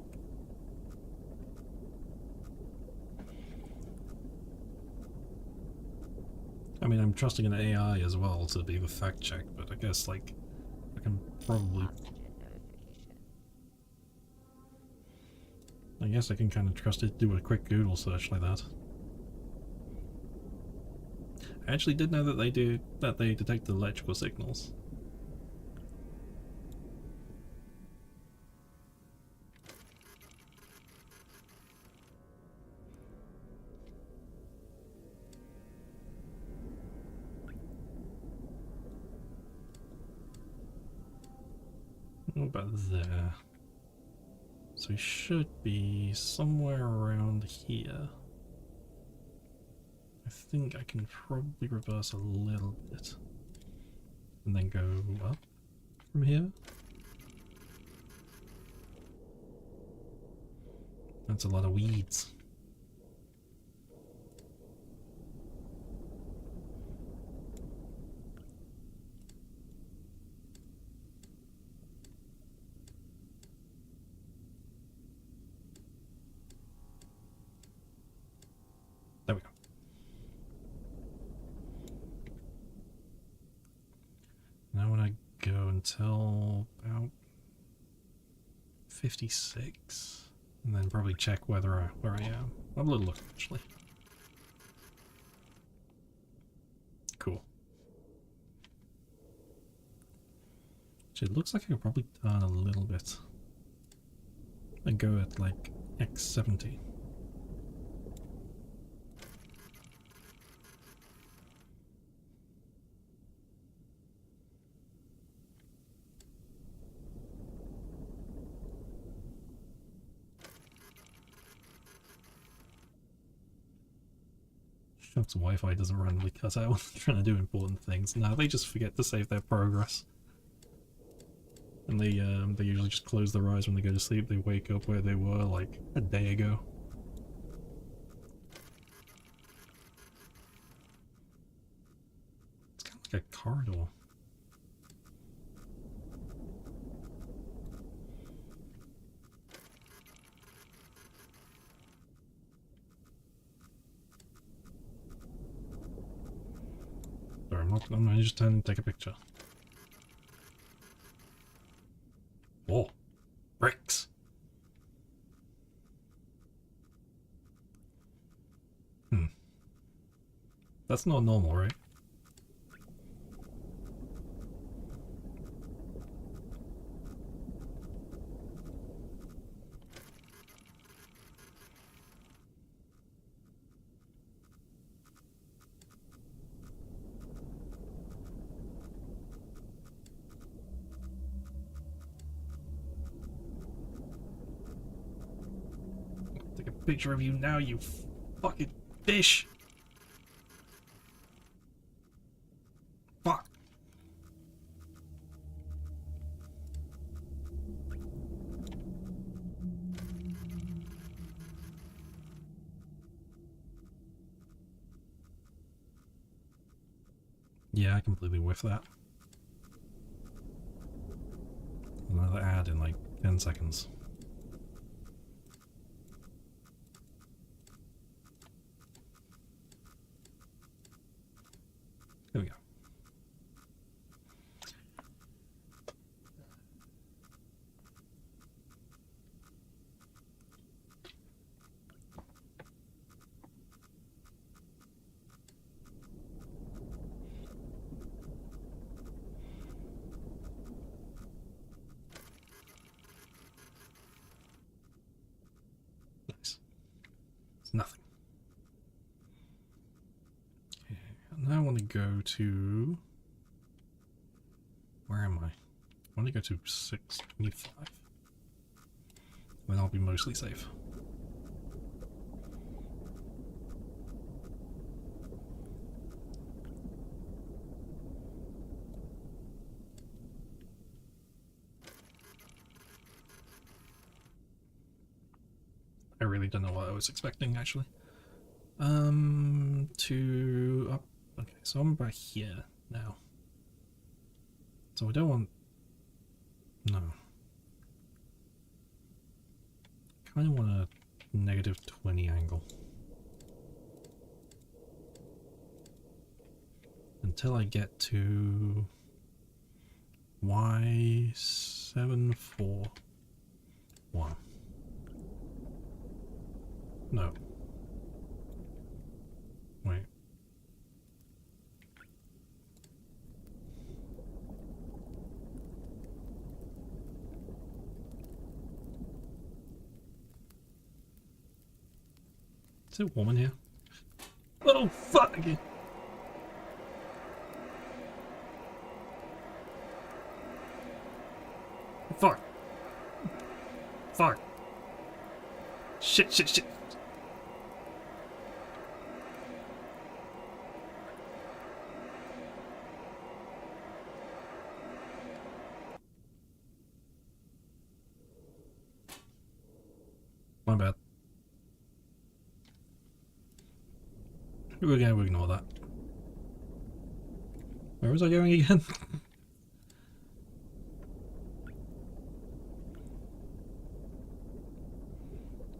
I mean, I'm trusting an AI as well to be the fact check, but I guess, like, I can probably... I guess I can kind of trust it to do a quick Google search like that. I actually did know that they detect electrical signals. About there. So he should be somewhere around here. I think I can probably reverse a little bit. And then go up from here. That's a lot of weeds. There we go. Now when I go until about 56, and then probably check where I am. I'll have a little look actually. Cool. Actually, it looks like I could probably turn a little bit and go at like X70. Shucks, Wi-Fi doesn't randomly cut out when they're trying to do important things. No, they just forget to save their progress. And they usually just close their eyes when they go to sleep. They wake up where they were like a day ago. It's kind of like a corridor. Sorry, I'm not just turning to take a picture. Oh, bricks. That's not normal, right? Take a picture of you now, you fucking fish! Fuck! Yeah, I completely whiffed that. Another ad in like 10 seconds. There we go. nothing. Okay, now I want to go to... Where am I? I want to go to 625. Then I'll be mostly safe. I really don't know what I was expecting, actually. To up. Okay, so I'm back here now. So I don't want. No. Kind of want a -20 angle. Until I get to Y741. No. Wait. Is there a woman here? Oh, fuck! Fuck! Fuck! Shit, shit, shit! My bad. We're going to ignore that. Where was I going again?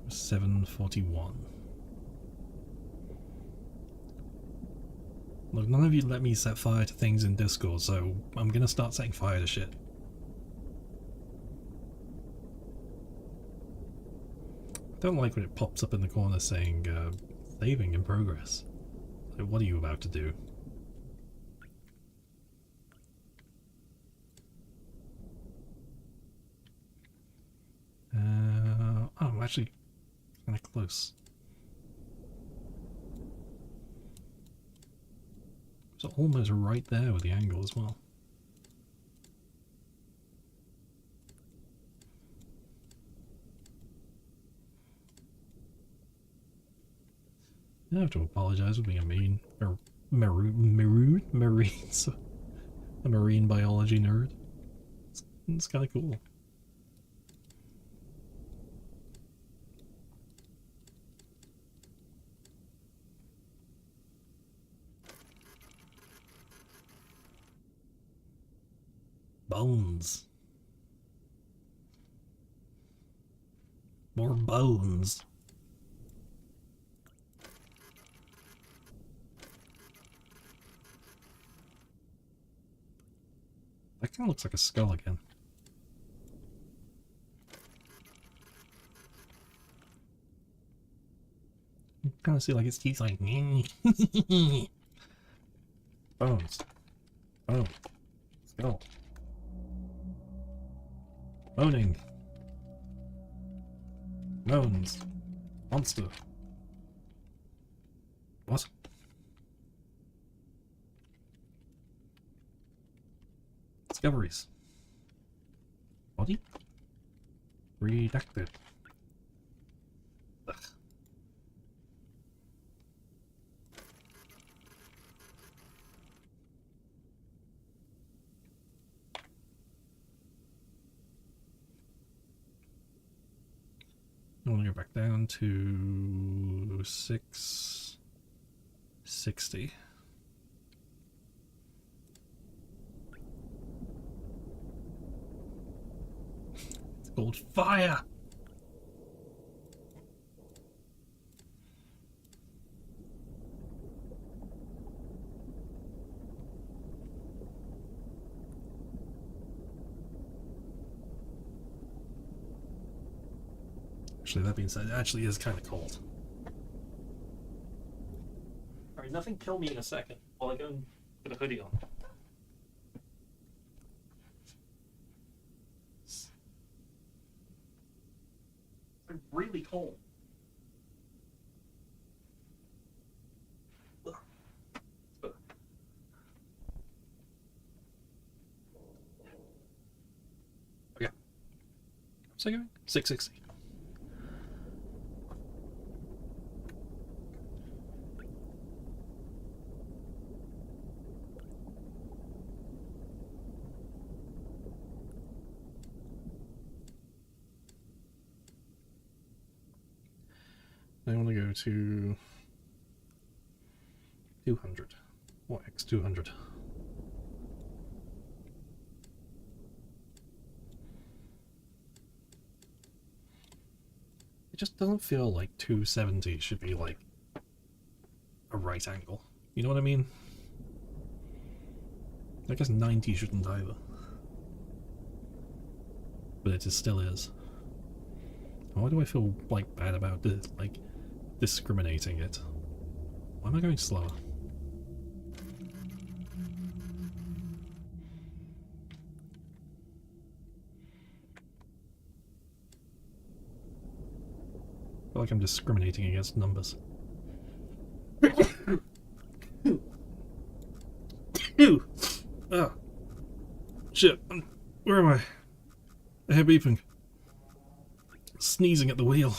741. Look, none of you let me set fire to things in Discord, so I'm gonna start setting fire to shit. I don't like when it pops up in the corner saying, saving in progress. Like, what are you about to do? Oh, I'm actually kind of close. So almost right there with the angle as well. I have to apologize for being a marine biology nerd. It's kind of cool. Bones. More bones. That kind of looks like a skull again. You kind of see like its teeth like bones. Bone. Skull. Moaning. Moans. Monster. What? Discoveries. Body? Redacted. Ugh. I want to go back down to 660. It's called fire! Actually, that being said, it actually is kind of cold. Alright, nothing kill me in a second while I go and put a hoodie on. It's really cold. was I going? 660. I want to go to 200 or X200. It just doesn't feel like 270 should be like a right angle. You know what I mean? I guess 90 shouldn't either. But it just still is. Why do I feel like bad about this, like discriminating it? Why am I going slower? I feel like I'm discriminating against numbers. Ah, shit! Where am I? I hear beeping. Sneezing at the wheel.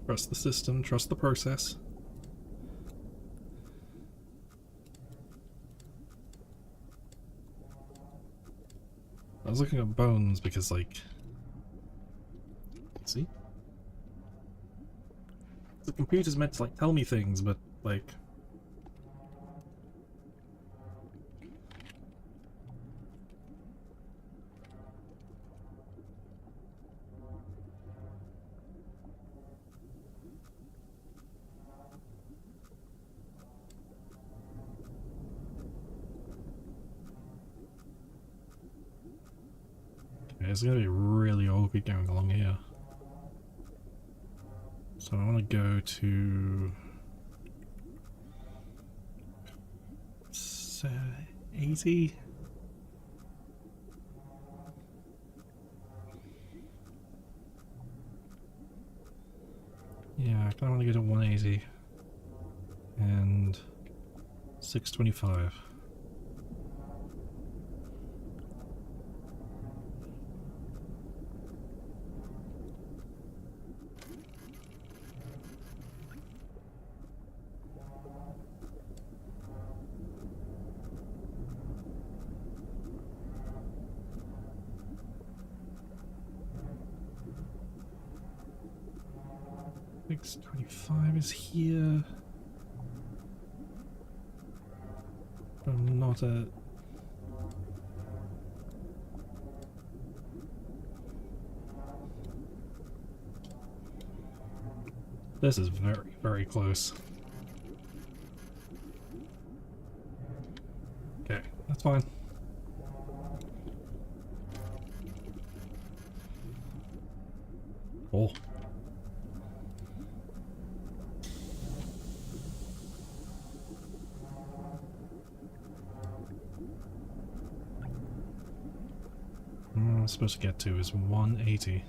Trust the system, trust the process. I was looking at bones because, like... See? The computer's meant to, like, tell me things, but, like... It's gonna be really awkward going along here. So I want to go to 80. Yeah, I kind of want to go to 180 and 625. Six 25 is here. I'm not at... This is very, very close. Okay, that's fine. Oh. I'm supposed to get to is 180.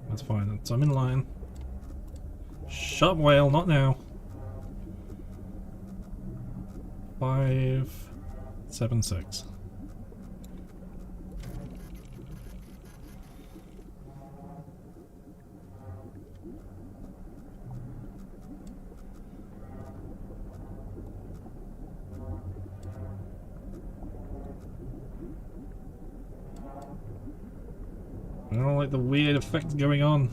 That's fine, so I'm in line. Shut whale, not now. 576. I don't like the weird effect going on.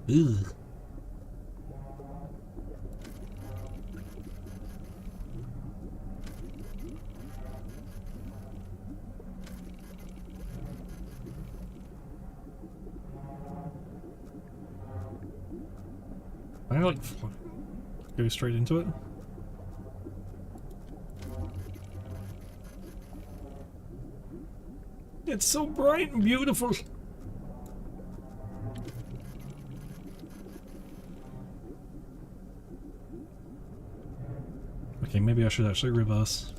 Ugh. Can I like go straight into it? It's so bright and beautiful. Okay, maybe I should actually reverse.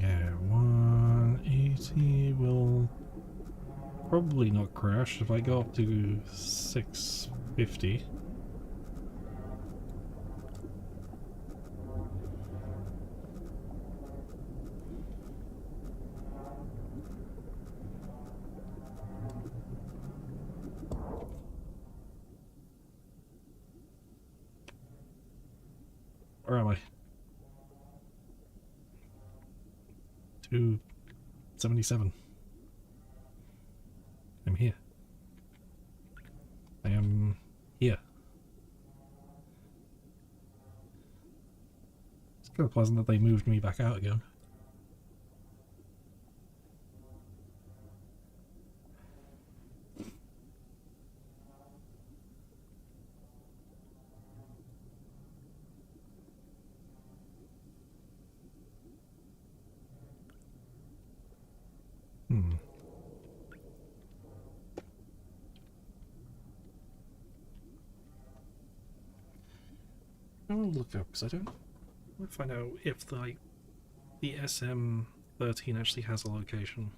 Yeah, 180 will probably not crash if I go up to 650. Where am I? 277. I'm here. I am here. It's kind of pleasant that they moved me back out again. I want to look up because I want to find out if the SM13 actually has a location.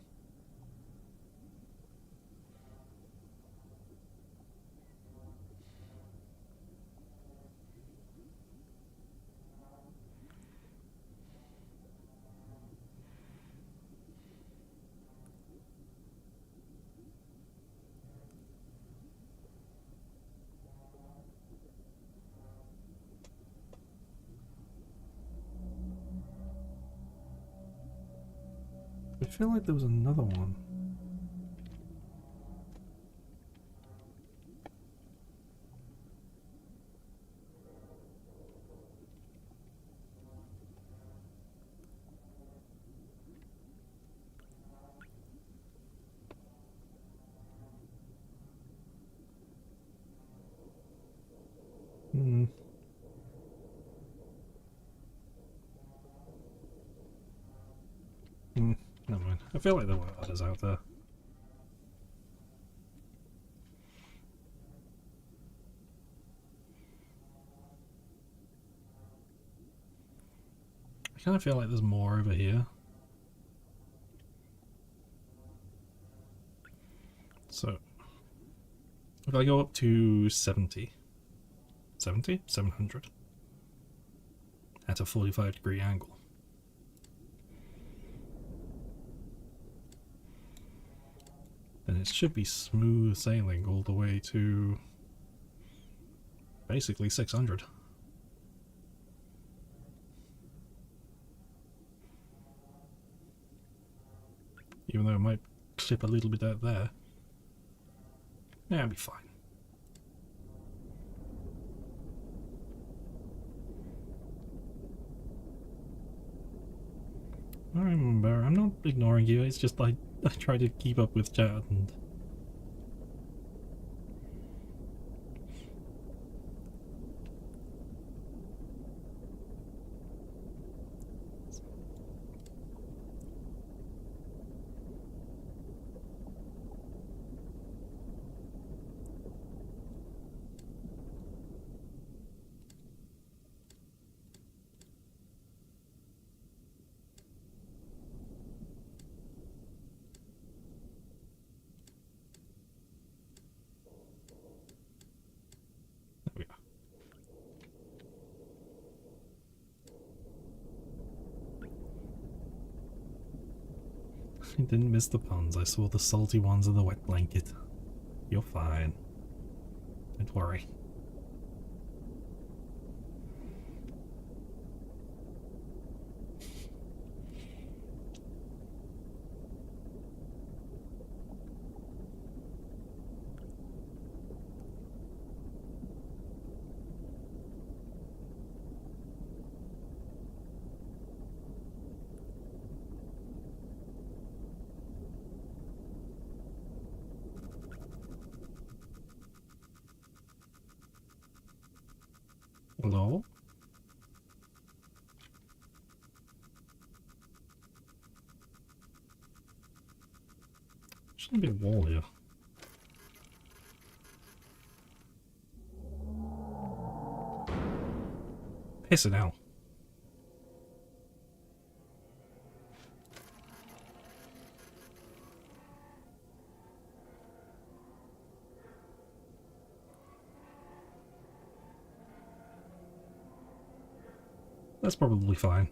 I feel like there was another one. Never mind. I feel like there were others out there. I kind of feel like there's more over here. So, if I go up to 70, 700, at a 45-degree angle. Then it should be smooth sailing all the way to basically 600. Even though it might clip a little bit out there. Yeah, it'll be fine. I remember, I'm not ignoring you, it's just I try to keep up with chat and... I didn't miss the puns, I saw the salty ones of the wet blanket. You're fine. Don't worry. Hello? Shouldn't be a wall here. Piss it out. That's probably fine.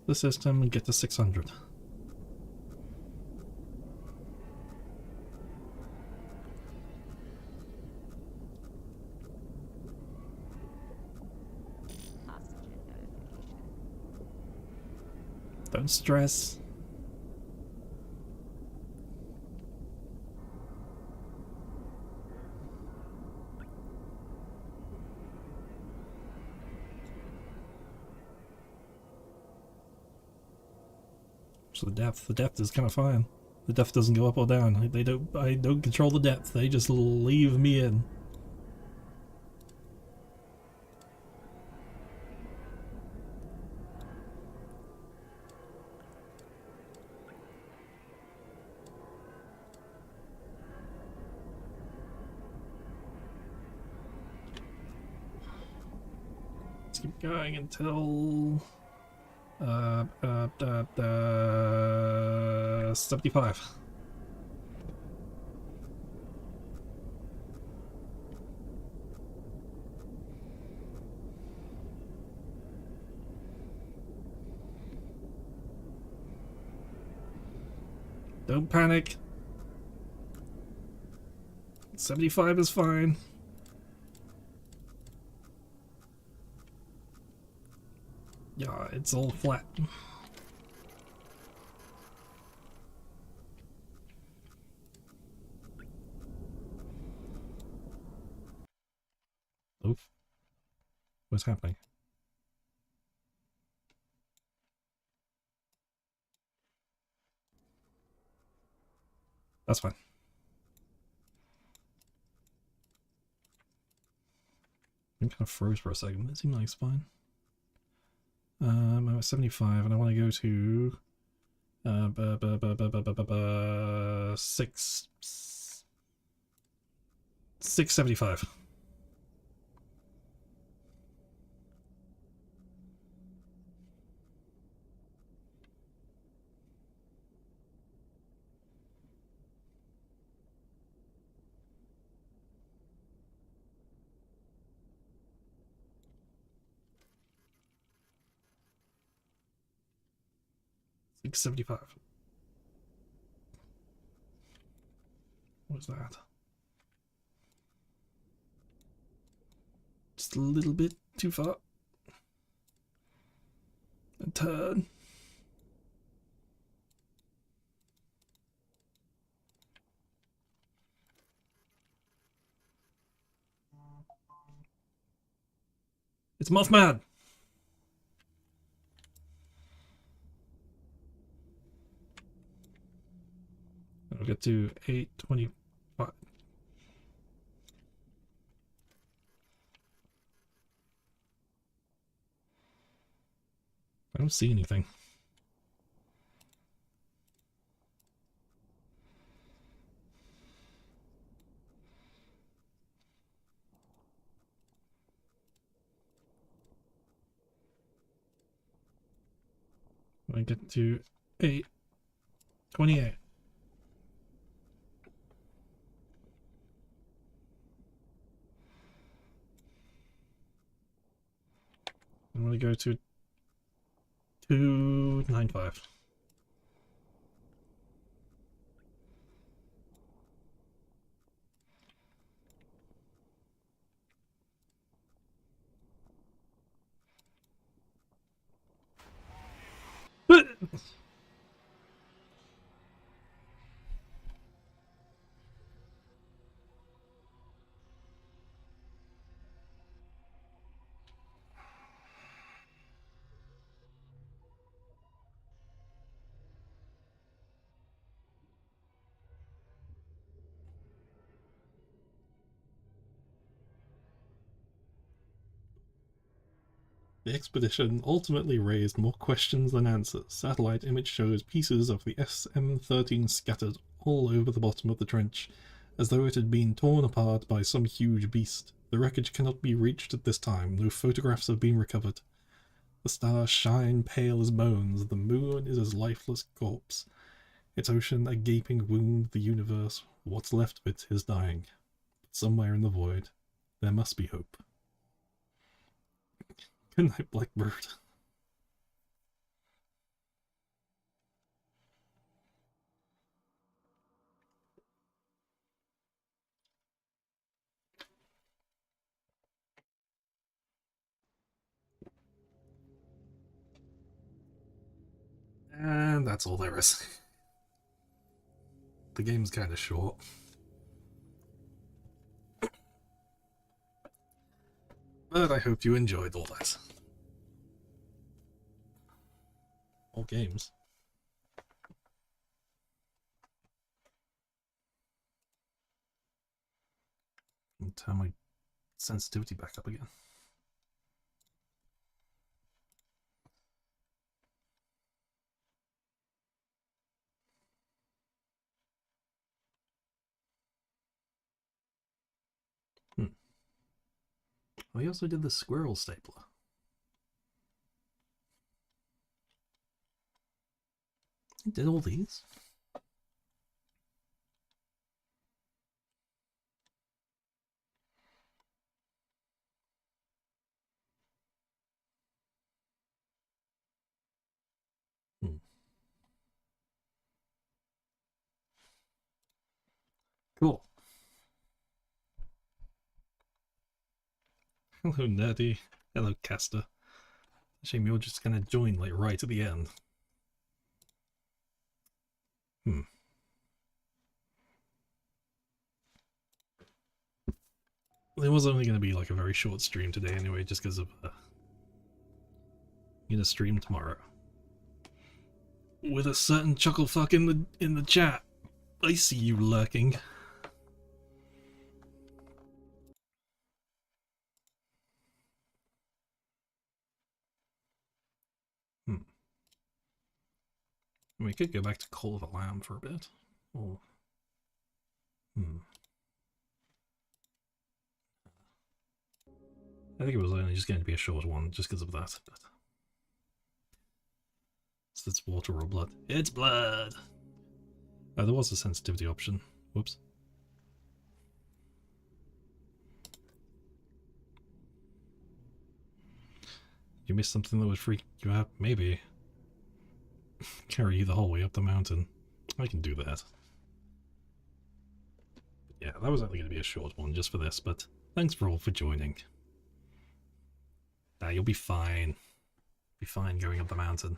The system and get to 600. Don't stress. So the depth is kind of fine. The depth doesn't go up or down. I don't control the depth. They just leave me in. Let's keep going until 75. Don't panic. 75 is fine. Yeah, it's all flat. Oof. What's happening? That's fine. I'm kind of froze for a second. It seemed like it's fine. I'm at 75 and I want to go to 675. Like 75. What was that? Just a little bit too far. And turn. It's Mothman! I'll get to 825. I don't see anything. I get to 828. I'm gonna go to 295. The expedition ultimately raised more questions than answers. Satellite image shows pieces of the SM-13 scattered all over the bottom of the trench, as though it had been torn apart by some huge beast. The wreckage cannot be reached at this time. No photographs have been recovered. The stars shine pale as bones. The moon is a lifeless corpse. Its ocean a gaping wound. The universe, what's left of it, is dying. But somewhere in the void, there must be hope. Good night, Blackbird. And that's all there is. The game's kind of short. But I hope you enjoyed all that. All games. I'll turn my sensitivity back up again. We also did the squirrel stapler. I did all these. Cool. Hello, Nerdy. Hello, Caster. Shame you're just gonna join like right at the end. It was only going to be like a very short stream today anyway, just because of I'm gonna stream tomorrow with a certain chucklefuck in the chat. I see you lurking. We could go back to Call of the Lamb for a bit. Or I think it was only just going to be a short one, just because of that. But so it's water or blood. It's blood! There was a sensitivity option. Whoops. You missed something that would freak you out? Maybe. Carry you the whole way up the mountain. I can do that. Yeah, that was only going to be a short one just for this, but thanks for all for joining. You'll be fine. Be fine going up the mountain.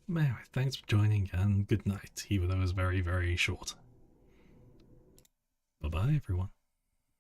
Anyway, thanks for joining and good night, even though it was very, very short. Bye-bye, everyone.